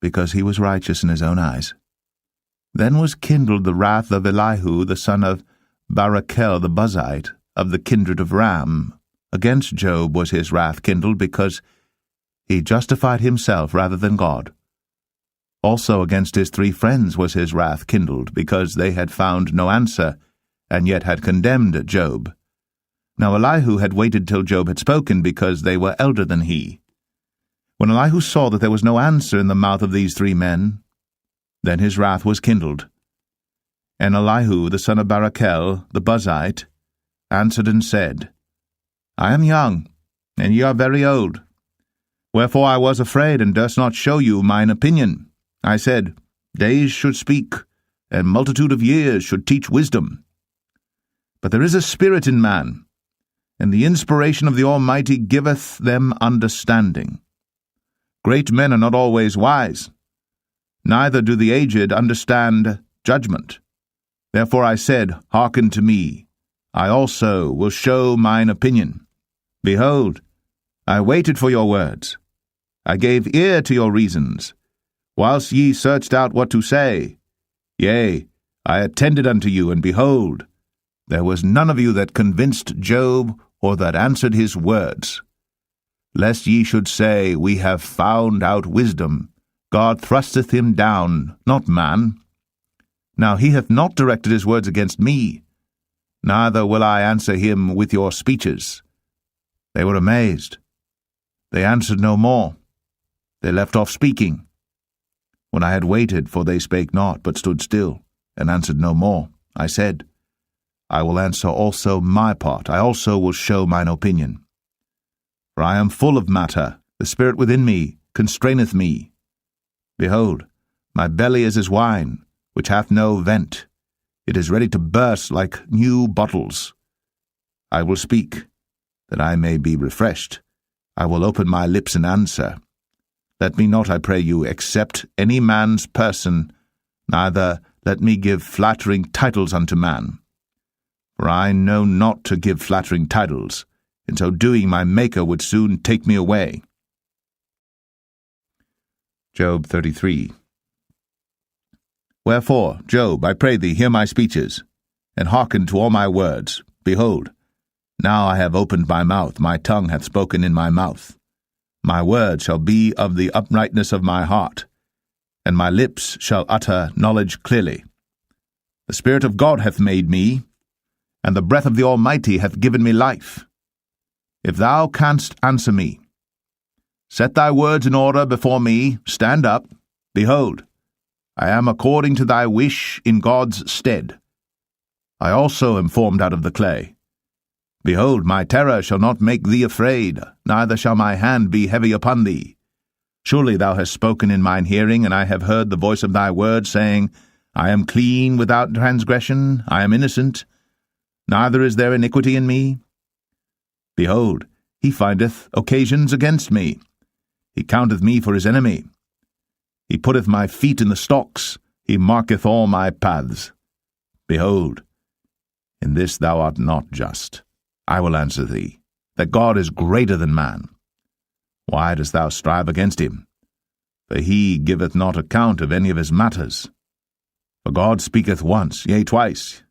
because he was righteous in his own eyes. Then was kindled the wrath of Elihu the son of Barachel the Buzite, of the kindred of Ram. Against Job was his wrath kindled, because he justified himself rather than God. Also against his 3 friends was his wrath kindled, because they had found no answer, and yet had condemned Job. Now Elihu had waited till Job had spoken, because they were elder than he. When Elihu saw that there was no answer in the mouth of these 3 men, then his wrath was kindled. And Elihu the son of Barachel, the Buzite, answered and said, I am young, and ye are very old. Wherefore I was afraid, and durst not show you mine opinion. I said, Days should speak, and multitude of years should teach wisdom. But there is a spirit in man, and the inspiration of the Almighty giveth them understanding. Great men are not always wise, neither do the aged understand judgment. Therefore I said, Hearken to me, I also will show mine opinion. Behold, I waited for your words. I gave ear to your reasons, whilst ye searched out what to say. Yea, I attended unto you, and behold, there was none of you that convinced Job, or that answered his words. Lest ye should say, We have found out wisdom, God thrusteth him down, not man. Now he hath not directed his words against me, neither will I answer him with your speeches. They were amazed. They answered no more. They left off speaking. When I had waited, for they spake not, but stood still, and answered no more, I said, I will answer also my part, I also will show mine opinion. For I am full of matter, the spirit within me constraineth me. Behold, my belly is as wine, which hath no vent. It is ready to burst like new bottles. I will speak, that I may be refreshed. I will open my lips and answer. Let me not, I pray you, accept any man's person, neither let me give flattering titles unto man. For I know not to give flattering titles. In so doing my Maker would soon take me away. Job 33. Wherefore, Job, I pray thee, hear my speeches, and hearken to all my words. Behold, now I have opened my mouth, my tongue hath spoken in my mouth. My word shall be of the uprightness of my heart, and my lips shall utter knowledge clearly. The Spirit of God hath made me, and the breath of the Almighty hath given me life. If thou canst answer me, set thy words in order before me, stand up, behold, I am according to thy wish in God's stead. I also am formed out of the clay. Behold, my terror shall not make thee afraid, neither shall my hand be heavy upon thee. Surely thou hast spoken in mine hearing, and I have heard the voice of thy word, saying, I am clean without transgression, I am innocent, neither is there iniquity in me. Behold, he findeth occasions against me. He counteth me for his enemy. He putteth my feet in the stocks, he marketh all my paths. Behold, in this thou art not just. I will answer thee, that God is greater than man. Why dost thou strive against him? For he giveth not account of any of his matters. For God speaketh once, yea, twice,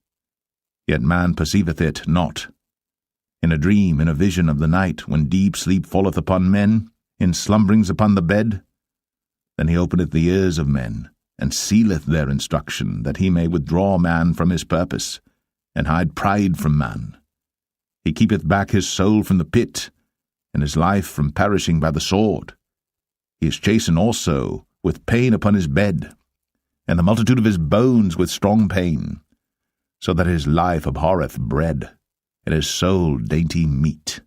yet man perceiveth it not. In a dream, in a vision of the night, when deep sleep falleth upon men, in slumberings upon the bed, then he openeth the ears of men, and sealeth their instruction, that he may withdraw man from his purpose, and hide pride from man. He keepeth back his soul from the pit, and his life from perishing by the sword. He is chastened also with pain upon his bed, and the multitude of his bones with strong pain, so that his life abhorreth bread, and his soul dainty meat.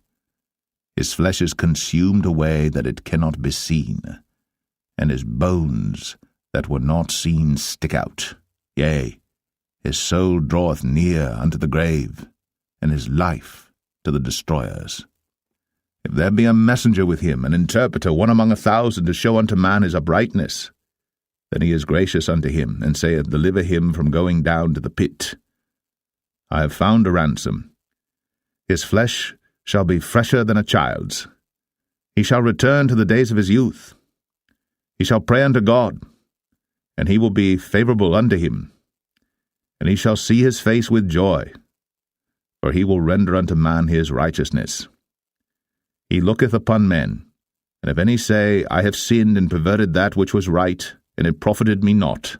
His flesh is consumed away that it cannot be seen, and his bones that were not seen stick out. Yea, his soul draweth near unto the grave, and his life to the destroyers. If there be a messenger with him, an interpreter, one among 1,000, to show unto man his uprightness, then he is gracious unto him, and saith, Deliver him from going down to the pit. I have found a ransom. His flesh shall be fresher than a child's. He shall return to the days of his youth. He shall pray unto God, and he will be favorable unto him, and he shall see his face with joy, for he will render unto man his righteousness. He looketh upon men, And if any say, I have sinned and perverted that which was right, and it profited me not,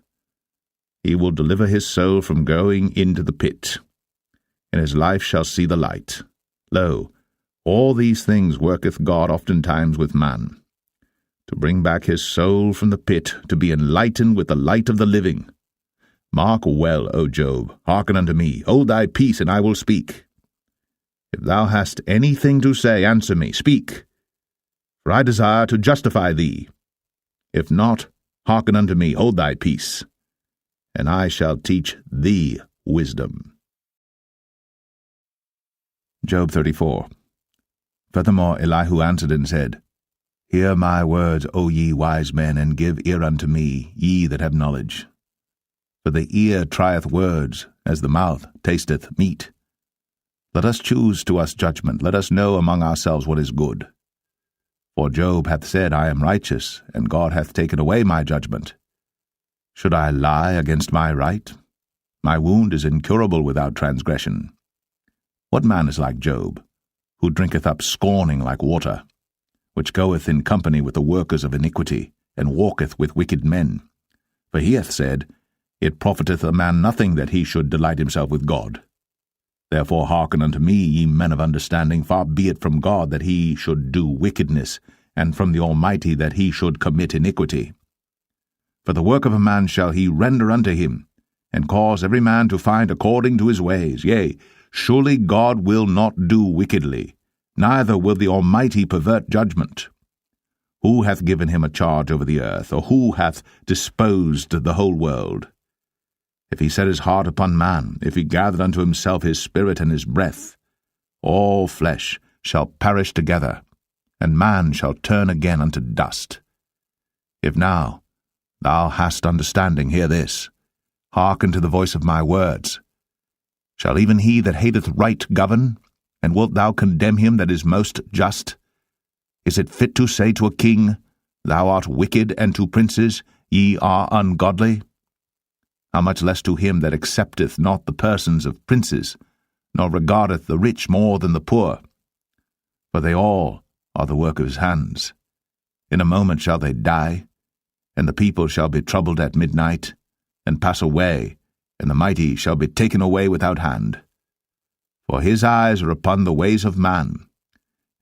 he will deliver his soul from going into the pit, and his life shall see the light. Lo, all these things worketh God oftentimes with man, to bring back his soul from the pit, to be enlightened with the light of the living. Mark well, O Job, hearken unto me, hold thy peace, and I will speak. If thou hast anything to say, answer me, speak, for I desire to justify thee. If not, hearken unto me, hold thy peace, and I shall teach thee wisdom. Job 34. Furthermore Elihu answered and said, Hear my words, O ye wise men, and give ear unto me, ye that have knowledge. For the ear trieth words, as the mouth tasteth meat. Let us choose to us judgment, let us know among ourselves what is good. For Job hath said, I am righteous, and God hath taken away my judgment. Should I lie against my right? My wound is incurable without transgression. What man is like Job, who drinketh up scorning like water, which goeth in company with the workers of iniquity, and walketh with wicked men? For he hath said, It profiteth a man nothing that he should delight himself with God. Therefore hearken unto me, ye men of understanding, far be it from God that he should do wickedness, and from the Almighty that he should commit iniquity. For the work of a man shall he render unto him, and cause every man to find according to his ways. Yea, surely God will not do wickedly, neither will the Almighty pervert judgment. Who hath given him a charge over the earth, or who hath disposed the whole world? If he set his heart upon man, if he gathered unto himself his spirit and his breath, all flesh shall perish together, and man shall turn again unto dust. If now thou hast understanding, hear this. Hearken to the voice of my words. Shall even he that hateth right govern? And wilt thou condemn him that is most just? Is it fit to say to a king, Thou art wicked, and to princes, Ye are ungodly? How much less to him that accepteth not the persons of princes, nor regardeth the rich more than the poor? For they all are the work of his hands. In a moment shall they die, and the people shall be troubled at midnight, and pass away, and the mighty shall be taken away without hand. For his eyes are upon the ways of man,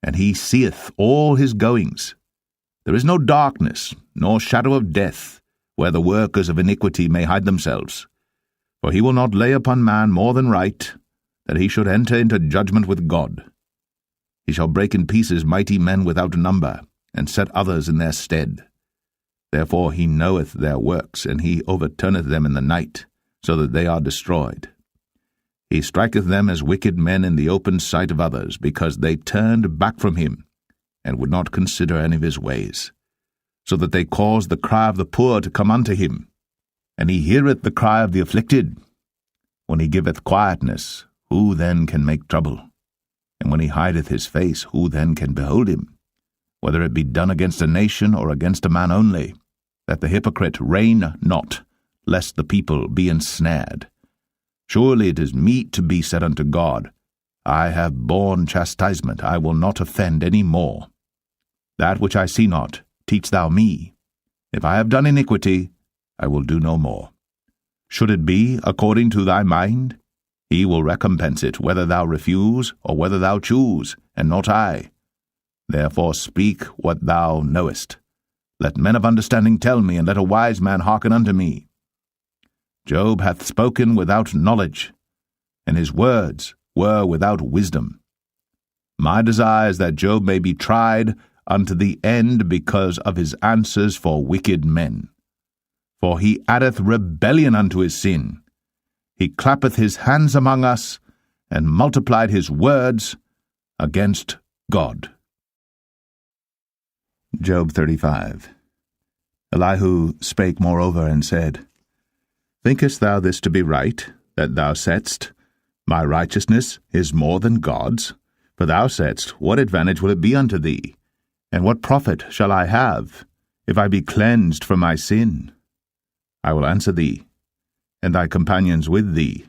and he seeth all his goings. There is no darkness, nor shadow of death, where the workers of iniquity may hide themselves. For he will not lay upon man more than right, that he should enter into judgment with God. He shall break in pieces mighty men without number, and set others in their stead. Therefore he knoweth their works, and he overturneth them in the night, so that they are destroyed. He striketh them as wicked men in the open sight of others, because they turned back from him, and would not consider any of his ways, so that they caused the cry of the poor to come unto him, and he heareth the cry of the afflicted. When he giveth quietness, who then can make trouble? And when he hideth his face, who then can behold him? Whether it be done against a nation or against a man only, that the hypocrite reign not, lest the people be ensnared. Surely it is meet to be said unto God, I have borne chastisement, I will not offend any more. That which I see not, teach thou me. If I have done iniquity, I will do no more. Should it be according to thy mind? He will recompense it, whether thou refuse, or whether thou choose, and not I. Therefore speak what thou knowest. Let men of understanding tell me, and let a wise man hearken unto me. Job hath spoken without knowledge, and his words were without wisdom. My desire is that Job may be tried unto the end because of his answers for wicked men. For he addeth rebellion unto his sin. He clappeth his hands among us, and multiplied his words against God. Job 35. Elihu spake moreover and said, Thinkest thou this to be right, that thou saidst, My righteousness is more than God's? For thou saidst, What advantage will it be unto thee? And what profit shall I have, if I be cleansed from my sin? I will answer thee, and thy companions with thee.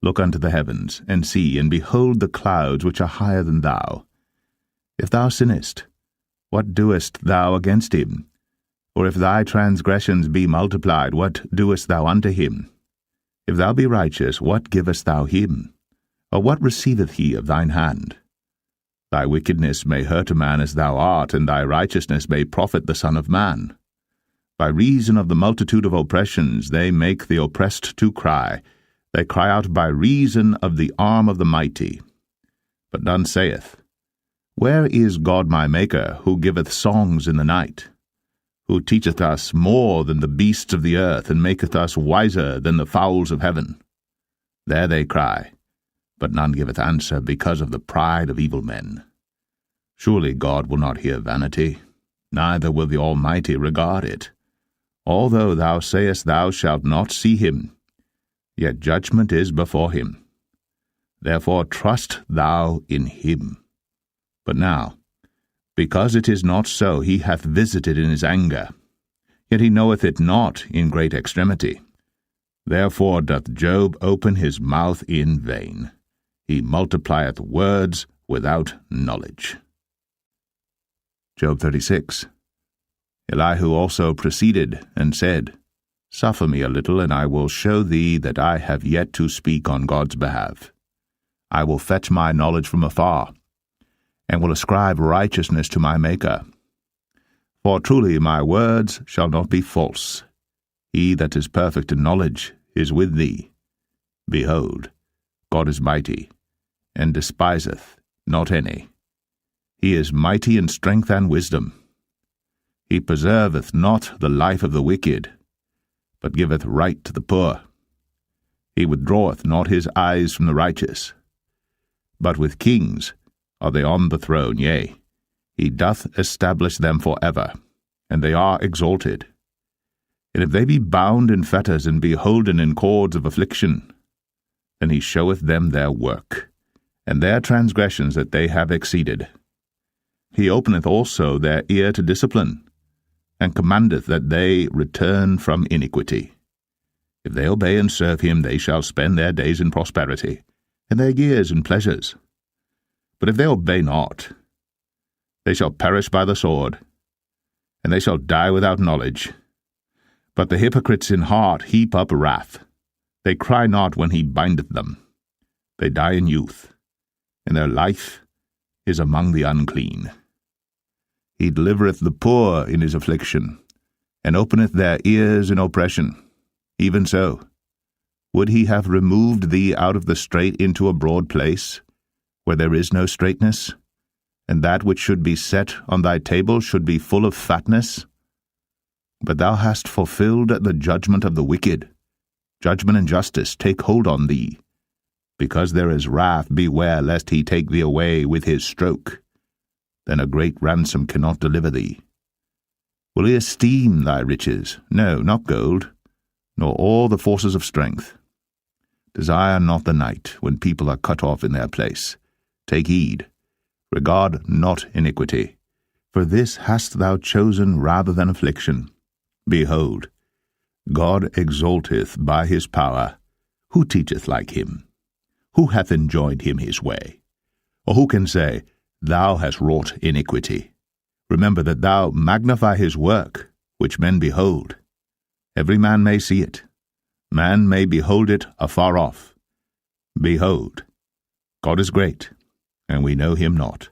Look unto the heavens, and see, and behold the clouds which are higher than thou. If thou sinnest, what doest thou against him? Or if thy transgressions be multiplied, what doest thou unto him? If thou be righteous, what givest thou him? Or what receiveth he of thine hand? Thy wickedness may hurt a man as thou art, and thy righteousness may profit the Son of Man. By reason of the multitude of oppressions they make the oppressed to cry. They cry out by reason of the arm of the mighty. But none saith, Where is God my Maker, who giveth songs in the night? Who teacheth us more than the beasts of the earth, and maketh us wiser than the fowls of heaven? There they cry, but none giveth answer, because of the pride of evil men. Surely God will not hear vanity, neither will the Almighty regard it. Although thou sayest thou shalt not see him, yet judgment is before him. Therefore trust thou in him. But now, because it is not so, he hath visited in his anger, yet he knoweth it not in great extremity. Therefore doth Job open his mouth in vain. He multiplieth words without knowledge. Job 36. Elihu also proceeded and said, Suffer me a little, and I will show thee that I have yet to speak on God's behalf. I will fetch my knowledge from afar, and will ascribe righteousness to my Maker. For truly my words shall not be false. He that is perfect in knowledge is with thee. Behold, God is mighty, and despiseth not any. He is mighty in strength and wisdom. He preserveth not the life of the wicked, but giveth right to the poor. He withdraweth not his eyes from the righteous. But with kings are they on the throne, yea, he doth establish them for ever, and they are exalted. And if they be bound in fetters, and be holden in cords of affliction, then he showeth them their work, and their transgressions that they have exceeded. He openeth also their ear to discipline, and commandeth that they return from iniquity. If they obey and serve him, they shall spend their days in prosperity, and their years in pleasures. But if they obey not, they shall perish by the sword, and they shall die without knowledge. But the hypocrites in heart heap up wrath. They cry not when he bindeth them. They die in youth, and their life is among the unclean. He delivereth the poor in his affliction, and openeth their ears in oppression. Even so, would he have removed thee out of the strait into a broad place, where there is no straightness, and that which should be set on thy table should be full of fatness? But thou hast fulfilled the judgment of the wicked. Judgment and justice take hold on thee. Because there is wrath, beware lest he take thee away with his stroke. Then a great ransom cannot deliver thee. Will he esteem thy riches? No, not gold, nor all the forces of strength. Desire not the night, when people are cut off in their place. Take heed, regard not iniquity, for this hast thou chosen rather than affliction. Behold, God exalteth by his power. Who teacheth like him? Who hath enjoined him his way? Or who can say, Thou hast wrought iniquity? Remember that thou magnify his work, which men behold. Every man may see it. Man may behold it afar off. Behold, God is great, and we know him not.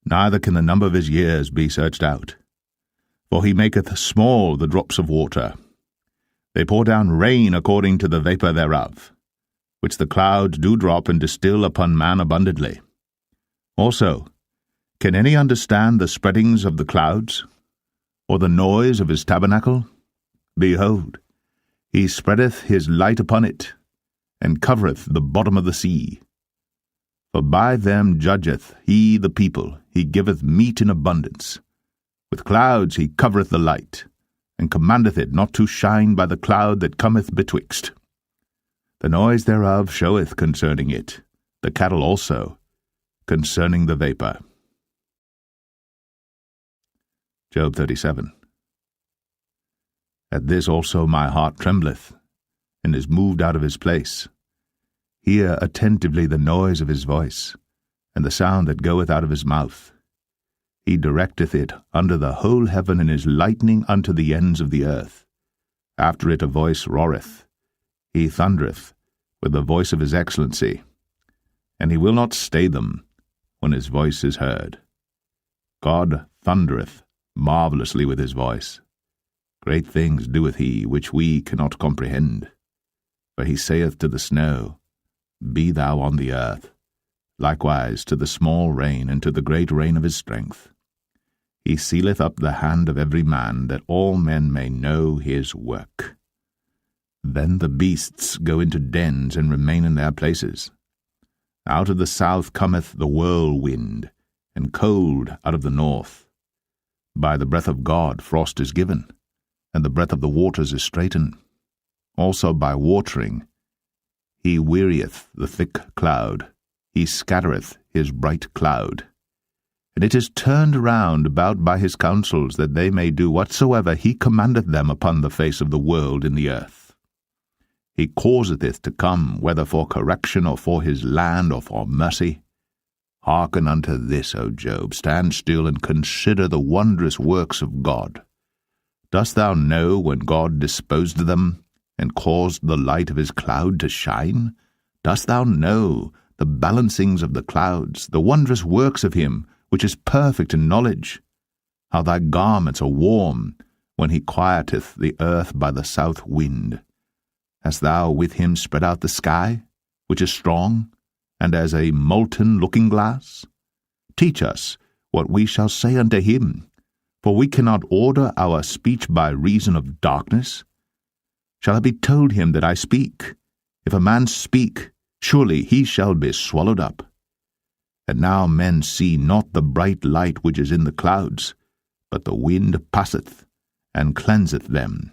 Neither can the number of his years be searched out. For he maketh small the drops of water. They pour down rain according to the vapour thereof, which the clouds do drop and distill upon man abundantly. Also, can any understand the spreadings of the clouds, or the noise of his tabernacle? Behold, he spreadeth his light upon it, and covereth the bottom of the sea. For by them judgeth he the people, he giveth meat in abundance. With clouds he covereth the light, and commandeth it not to shine by the cloud that cometh betwixt. The noise thereof showeth concerning it, the cattle also, concerning the vapour. Job 37. At this also my heart trembleth, and is moved out of his place. Hear attentively the noise of his voice, and the sound that goeth out of his mouth. He directeth it under the whole heaven, and is lightning unto the ends of the earth. After it a voice roareth. He thundereth with the voice of his excellency, and he will not stay them when his voice is heard. God thundereth marvellously with his voice. Great things doeth he, which we cannot comprehend. For he saith to the snow, Be thou on the earth, likewise to the small rain, and to the great rain of his strength. He sealeth up the hand of every man, that all men may know his work. Then the beasts go into dens, and remain in their places. Out of the south cometh the whirlwind, and cold out of the north. By the breath of God frost is given, and the breath of the waters is straitened. Also by watering he wearieth the thick cloud, he scattereth his bright cloud. And it is turned round about by his counsels, that they may do whatsoever he commandeth them upon the face of the world in the earth. He causeth it to come, whether for correction, or for his land, or for mercy. Hearken unto this, O Job, stand still, and consider the wondrous works of God. Dost thou know when God disposed them, and caused the light of his cloud to shine? Dost thou know the balancings of the clouds, the wondrous works of him, which is perfect in knowledge? How thy garments are warm, when he quieteth the earth by the south wind. Hast thou with him spread out the sky, which is strong, and as a molten looking-glass? Teach us what we shall say unto him, for we cannot order our speech by reason of darkness. Shall it be told him that I speak? If a man speak, surely he shall be swallowed up. And now men see not the bright light which is in the clouds, but the wind passeth, and cleanseth them.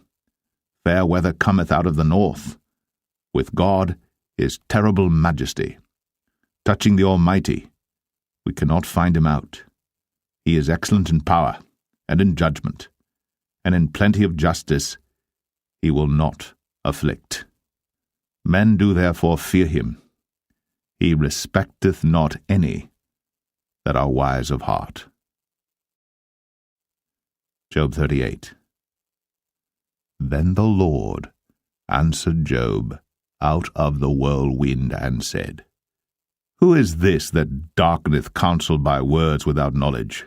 Fair weather cometh out of the north. With God is terrible majesty. Touching the Almighty, we cannot find him out. He is excellent in power, and in judgment, and in plenty of justice he will not afflict. Men do therefore fear him. He respecteth not any that are wise of heart. Job 38. Then the Lord answered Job out of the whirlwind, and said, Who is this that darkeneth counsel by words without knowledge?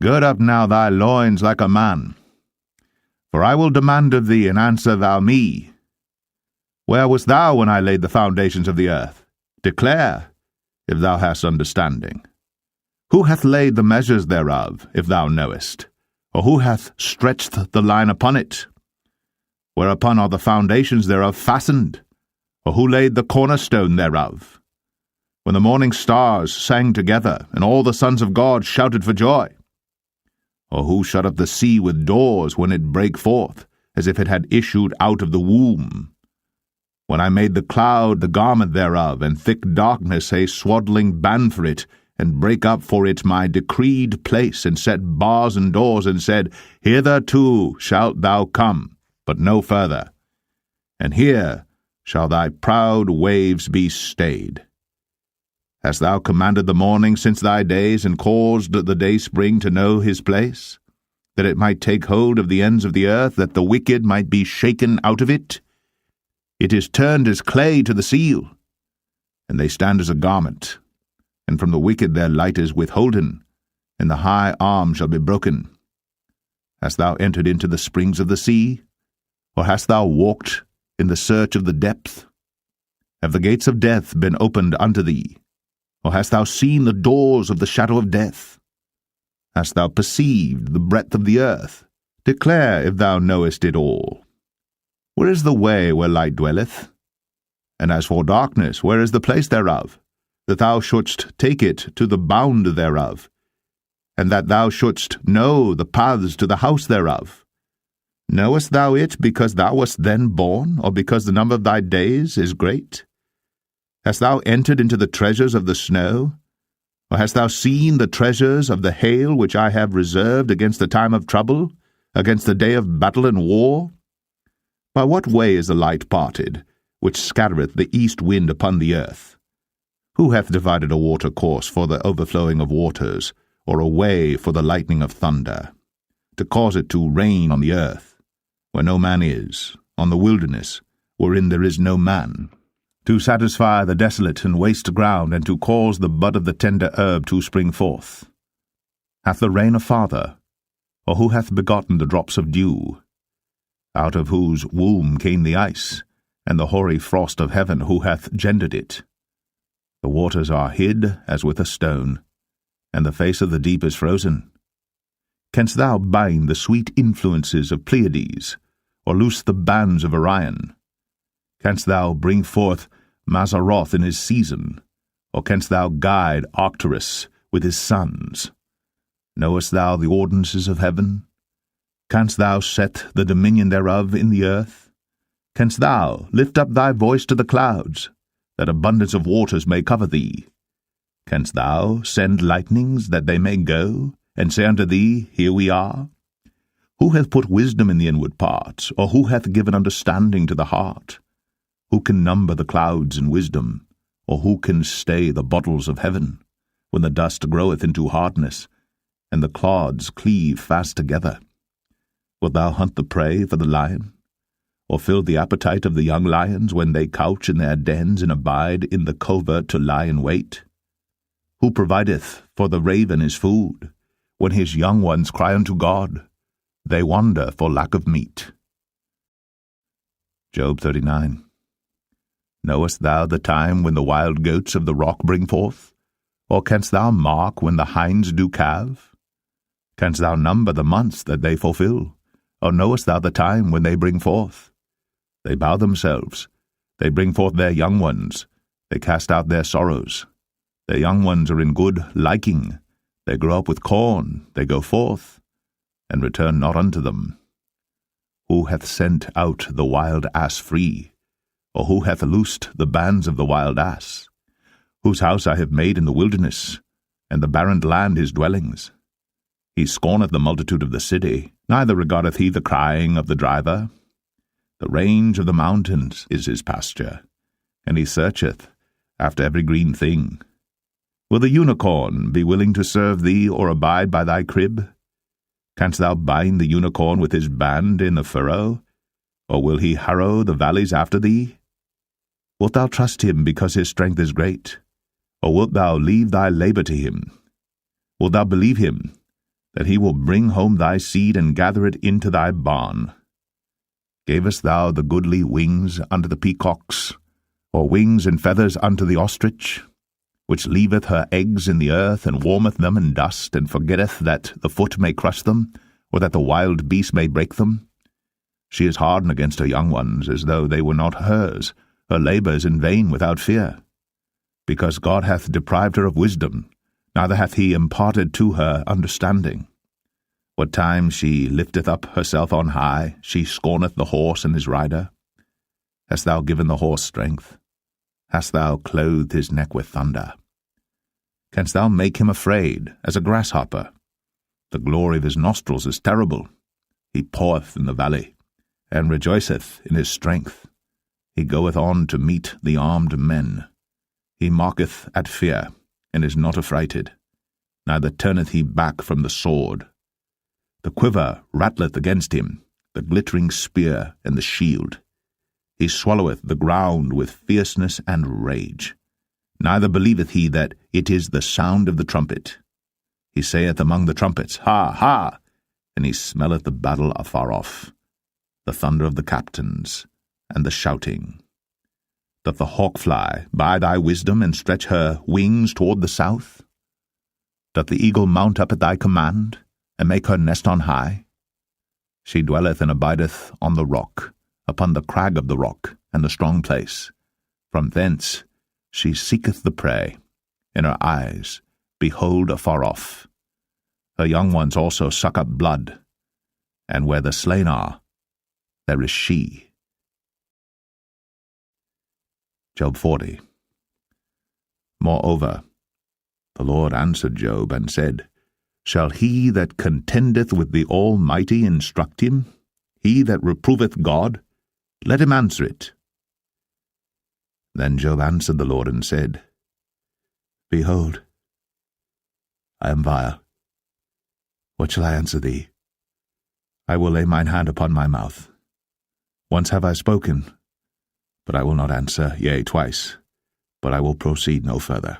Gird up now thy loins like a man, for I will demand of thee, and answer thou me. Where wast thou when I laid the foundations of the earth? Declare, if thou hast understanding. Who hath laid the measures thereof, if thou knowest? Or who hath stretched the line upon it? Whereupon are the foundations thereof fastened? Or who laid the cornerstone thereof? When the morning stars sang together, and all the sons of God shouted for joy? Or who shut up the sea with doors when it brake forth, as if it had issued out of the womb? When I made the cloud the garment thereof, and thick darkness a swaddling band for it, and brake up for it my decreed place, and set bars and doors, and said, Hitherto shalt thou come, but no further, and here shall thy proud waves be stayed. Hast thou commanded the morning since thy days, and caused the dayspring to know his place, that it might take hold of the ends of the earth, that the wicked might be shaken out of it? It is turned as clay to the seal, and they stand as a garment. And from the wicked their light is withholden, and the high arm shall be broken. Hast thou entered into the springs of the sea? Or hast thou walked in the search of the depth? Have the gates of death been opened unto thee? Or hast thou seen the doors of the shadow of death? Hast thou perceived the breadth of the earth? Declare if thou knowest it all. Where is the way where light dwelleth? And as for darkness, where is the place thereof? That thou shouldst take it to the bound thereof, and that thou shouldst know the paths to the house thereof. Knowest thou it because thou wast then born, or because the number of thy days is great? Hast thou entered into the treasures of the snow? Or hast thou seen the treasures of the hail which I have reserved against the time of trouble, against the day of battle and war? By what way is the light parted, which scattereth the east wind upon the earth? Who hath divided a water course for the overflowing of waters, or a way for the lightning of thunder, to cause it to rain on the earth, where no man is, on the wilderness, wherein there is no man, to satisfy the desolate and waste ground, and to cause the bud of the tender herb to spring forth? Hath the rain a father, or who hath begotten the drops of dew? Out of whose womb came the ice, and the hoary frost of heaven, who hath gendered it? The waters are hid as with a stone, and the face of the deep is frozen. Canst thou bind the sweet influences of Pleiades, or loose the bands of Orion? Canst thou bring forth Mazzaroth in his season, or canst thou guide Arcturus with his sons? Knowest thou the ordinances of heaven? Canst thou set the dominion thereof in the earth? Canst thou lift up thy voice to the clouds, that abundance of waters may cover thee? Canst thou send lightnings that they may go, and say unto thee, Here we are? Who hath put wisdom in the inward parts, or who hath given understanding to the heart? Who can number the clouds in wisdom, or who can stay the bottles of heaven, when the dust groweth into hardness, and the clods cleave fast together? Wilt thou hunt the prey for the lion, or fill the appetite of the young lions when they couch in their dens and abide in the covert to lie in wait? Who provideth for the raven his food, when his young ones cry unto God? They wander for lack of meat. Job 39. Knowest thou the time when the wild goats of the rock bring forth? Or canst thou mark when the hinds do calve? Canst thou number the months that they fulfill? Or knowest thou the time when they bring forth? They bow themselves, they bring forth their young ones, they cast out their sorrows. Their young ones are in good liking, they grow up with corn, they go forth, and return not unto them. Who hath sent out the wild ass free? Or who hath loosed the bands of the wild ass? Whose house I have made in the wilderness, and the barren land his dwellings. He scorneth the multitude of the city, neither regardeth he the crying of the driver. The range of the mountains is his pasture, and he searcheth after every green thing. Will the unicorn be willing to serve thee, or abide by thy crib? Canst thou bind the unicorn with his band in the furrow? Or will he harrow the valleys after thee? Wilt thou trust him because his strength is great? Or wilt thou leave thy labor to him? Wilt thou believe him, that he will bring home thy seed and gather it into thy barn? Gavest thou the goodly wings unto the peacocks, or wings and feathers unto the ostrich, which leaveth her eggs in the earth, and warmeth them in dust, and forgetteth that the foot may crush them, or that the wild beast may break them? She is hardened against her young ones, as though they were not hers. Her labour is in vain without fear. Because God hath deprived her of wisdom, neither hath he imparted to her understanding. What time she lifteth up herself on high, she scorneth the horse and his rider. Hast thou given the horse strength? Hast thou clothed his neck with thunder? Canst thou make him afraid as a grasshopper? The glory of his nostrils is terrible. He paweth in the valley, and rejoiceth in his strength. He goeth on to meet the armed men. He mocketh at fear, and is not affrighted, neither turneth he back from the sword. The quiver rattleth against him, the glittering spear and the shield. He swalloweth the ground with fierceness and rage. Neither believeth he that it is the sound of the trumpet. He saith among the trumpets, Ha, ha! And he smelleth the battle afar off, the thunder of the captains, and the shouting. Doth the hawk fly by thy wisdom, and stretch her wings toward the south? Doth the eagle mount up at thy command, and make her nest on high? She dwelleth and abideth on the rock, upon the crag of the rock, and the strong place. From thence she seeketh the prey, and her eyes behold afar off. Her young ones also suck up blood, and where the slain are, there is she. Job 40. Moreover, the Lord answered Job, and said, Shall he that contendeth with the Almighty instruct him? He that reproveth God, let him answer it. Then Job answered the Lord, and said, Behold, I am vile, What shall I answer thee? I will lay mine hand upon my mouth. Once have I spoken, but I will not answer, yea, twice, but I will proceed no further.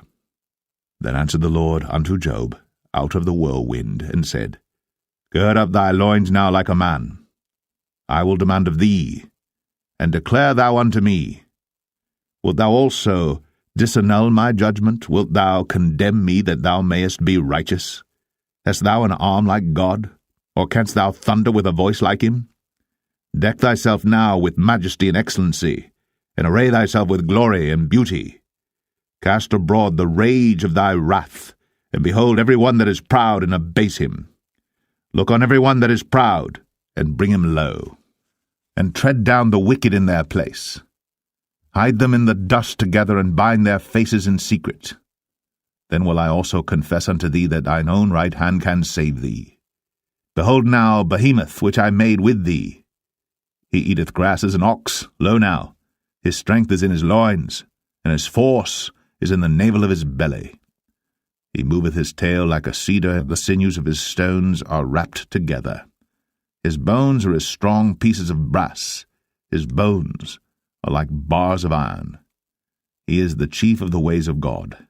Then answered the Lord unto Job out of the whirlwind, and said, Gird up thy loins now like a man. I will demand of thee, and declare thou unto me. Wilt thou also disannul my judgment? Wilt thou condemn me that thou mayest be righteous? Hast thou an arm like God? Or canst thou thunder with a voice like him? Deck thyself now with majesty and excellency, and array thyself with glory and beauty. Cast abroad the rage of thy wrath, and behold every one that is proud, and abase him. Look on every one that is proud, and bring him low, and tread down the wicked in their place. Hide them in the dust together, and bind their faces in secret. Then will I also confess unto thee that thine own right hand can save thee. Behold now Behemoth, which I made with thee. He eateth grass as an ox. Lo now, his strength is in his loins, and his force is in the navel of his belly. He moveth his tail like a cedar, the sinews of his stones are wrapped together. His bones are as strong pieces of brass, his bones are like bars of iron. He is the chief of the ways of God.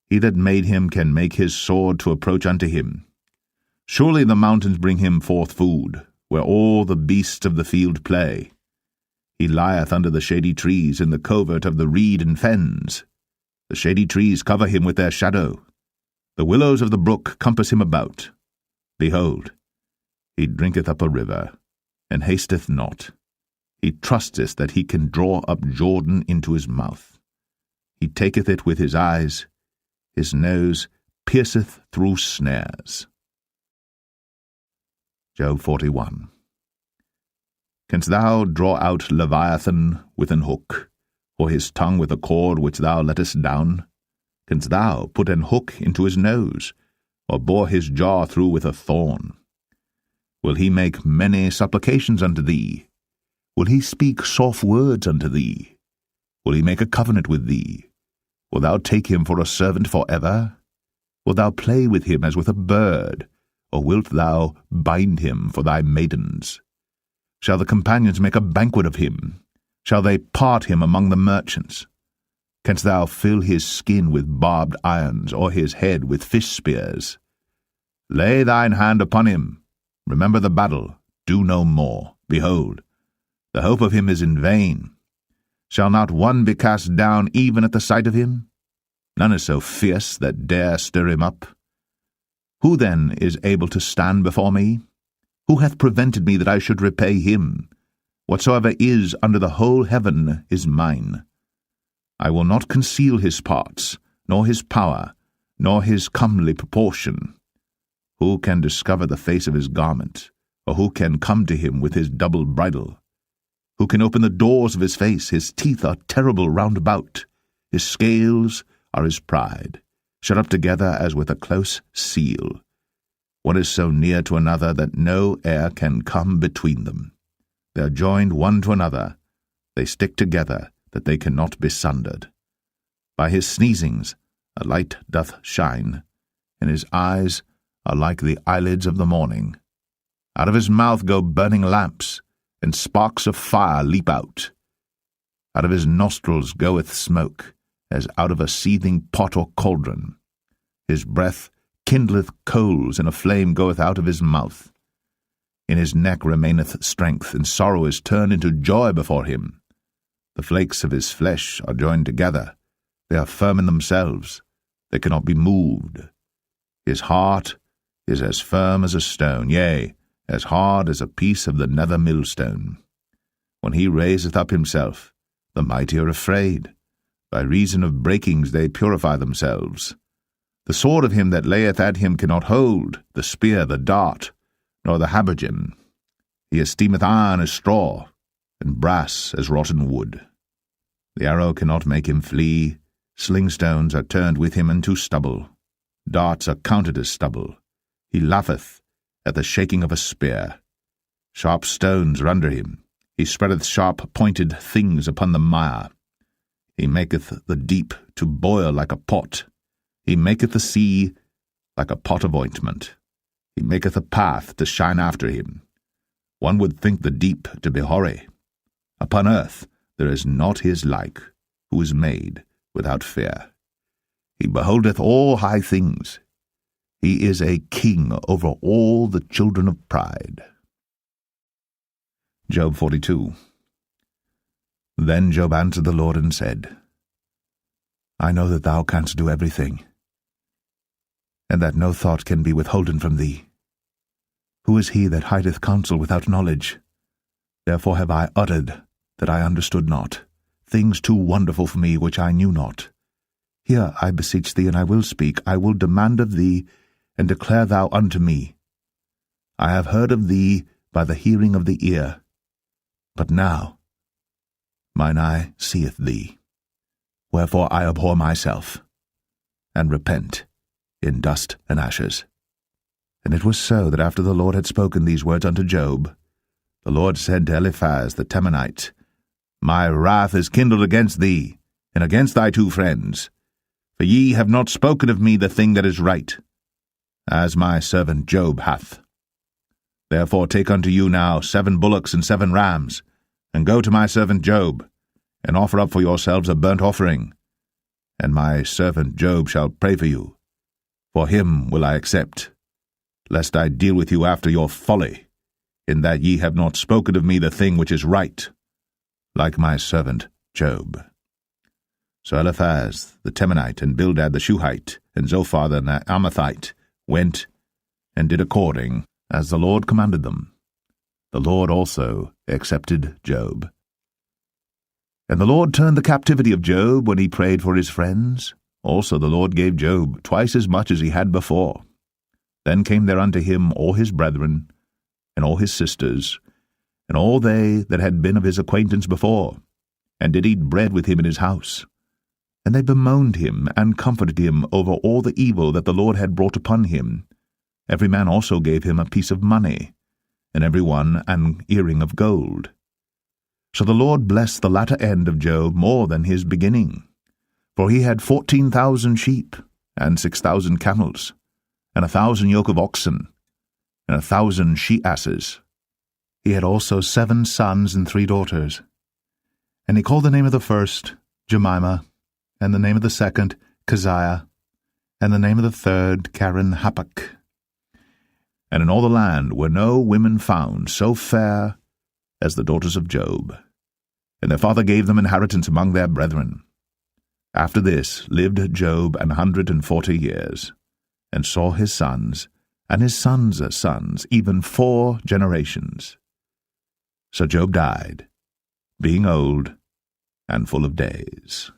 He that made him can make his sword to approach unto him. Surely the mountains bring him forth food, where all the beasts of the field play. He lieth under the shady trees in the covert of the reed and fens. The shady trees cover him with their shadow. The willows of the brook compass him about. Behold, he drinketh up a river, and hasteth not. He trusteth that he can draw up Jordan into his mouth. He taketh it with his eyes. His nose pierceth through snares. Job 41. Canst thou draw out Leviathan with an hook, or his tongue with a cord which thou lettest down? Canst thou put an hook into his nose, or bore his jaw through with a thorn? Will he make many supplications unto thee? Will he speak soft words unto thee? Will he make a covenant with thee? Wilt thou take him for a servant for ever? Wilt thou play with him as with a bird, or wilt thou bind him for thy maidens? Shall the companions make a banquet of him? Shall they part him among the merchants? Canst thou fill his skin with barbed irons, or his head with fish spears? Lay thine hand upon him. Remember the battle. Do no more. Behold, the hope of him is in vain. Shall not one be cast down even at the sight of him? None is so fierce that dare stir him up. Who then is able to stand before me? Who hath prevented me that I should repay him? Whatsoever is under the whole heaven is mine. I will not conceal his parts, nor his power, nor his comely proportion. Who can discover the face of his garment, or who can come to him with his double bridle? Who can open the doors of his face? His teeth are terrible round about. His scales are his pride, shut up together as with a close seal. One is so near to another that no air can come between them. They are joined one to another. They stick together, that they cannot be sundered. By his sneezings a light doth shine, and his eyes are like the eyelids of the morning. Out of his mouth go burning lamps, and sparks of fire leap out. Out of his nostrils goeth smoke, as out of a seething pot or cauldron. His breath kindleth coals, and a flame goeth out of his mouth. In his neck remaineth strength, and sorrow is turned into joy before him. The flakes of his flesh are joined together. They are firm in themselves. They cannot be moved. His heart is as firm as a stone, yea, as hard as a piece of the nether millstone. When he raiseth up himself, the mighty are afraid. By reason of breakings they purify themselves. The sword of him that layeth at him cannot hold, the spear, the dart, nor the habergeon. He esteemeth iron as straw, and brass as rotten wood. The arrow cannot make him flee. Slingstones are turned with him into stubble. Darts are counted as stubble. He laugheth at the shaking of a spear. Sharp stones are under him. He spreadeth sharp-pointed things upon the mire. He maketh the deep to boil like a pot. He maketh the sea like a pot of ointment. He maketh a path to shine after him. One would think the deep to be hoary. Upon earth there is not his like, who is made without fear. He beholdeth all high things. He is a king over all the children of pride. Job 42. Then Job answered the Lord and said, I know that thou canst do everything, and that no thought can be withholden from thee. Who is he that hideth counsel without knowledge? Therefore have I uttered that I understood not, things too wonderful for me which I knew not. Hear, I beseech thee, and I will speak. I will demand of thee, and declare thou unto me. I have heard of thee by the hearing of the ear, but now mine eye seeth thee. Wherefore I abhor myself, and repent in dust and ashes. And it was so that after the Lord had spoken these words unto Job, the Lord said to Eliphaz the Temanite, My wrath is kindled against thee, and against thy 2 friends, for ye have not spoken of me the thing that is right, as my servant Job hath. Therefore take unto you now 7 bullocks and 7 rams, and go to my servant Job, and offer up for yourselves a burnt offering, and my servant Job shall pray for you. For him will I accept, lest I deal with you after your folly, in that ye have not spoken of me the thing which is right, like my servant Job. So Eliphaz the Temanite, and Bildad the Shuhite, and Zophar the Naamathite went and did according as the Lord commanded them. The Lord also accepted Job. And the Lord turned the captivity of Job when he prayed for his friends. Also the Lord gave Job twice as much as he had before. Then came there unto him all his brethren, and all his sisters, and all they that had been of his acquaintance before, and did eat bread with him in his house. And they bemoaned him, and comforted him over all the evil that the Lord had brought upon him. Every man also gave him a piece of money, and every one an earring of gold. So the Lord blessed the latter end of Job more than his beginning. For he had 14,000 sheep, and 6,000 camels, and 1,000 yoke of oxen, and 1,000 she-asses. He had also 7 sons and 3 daughters. And he called the name of the first Jemimah, and the name of the second Keziah, and the name of the third Karen-Happuch. And in all the land were no women found so fair as the daughters of Job. And their father gave them inheritance among their brethren. After this lived Job 140 years, and saw his sons, and his sons' sons, even 4 generations. So Job died, being old and full of days.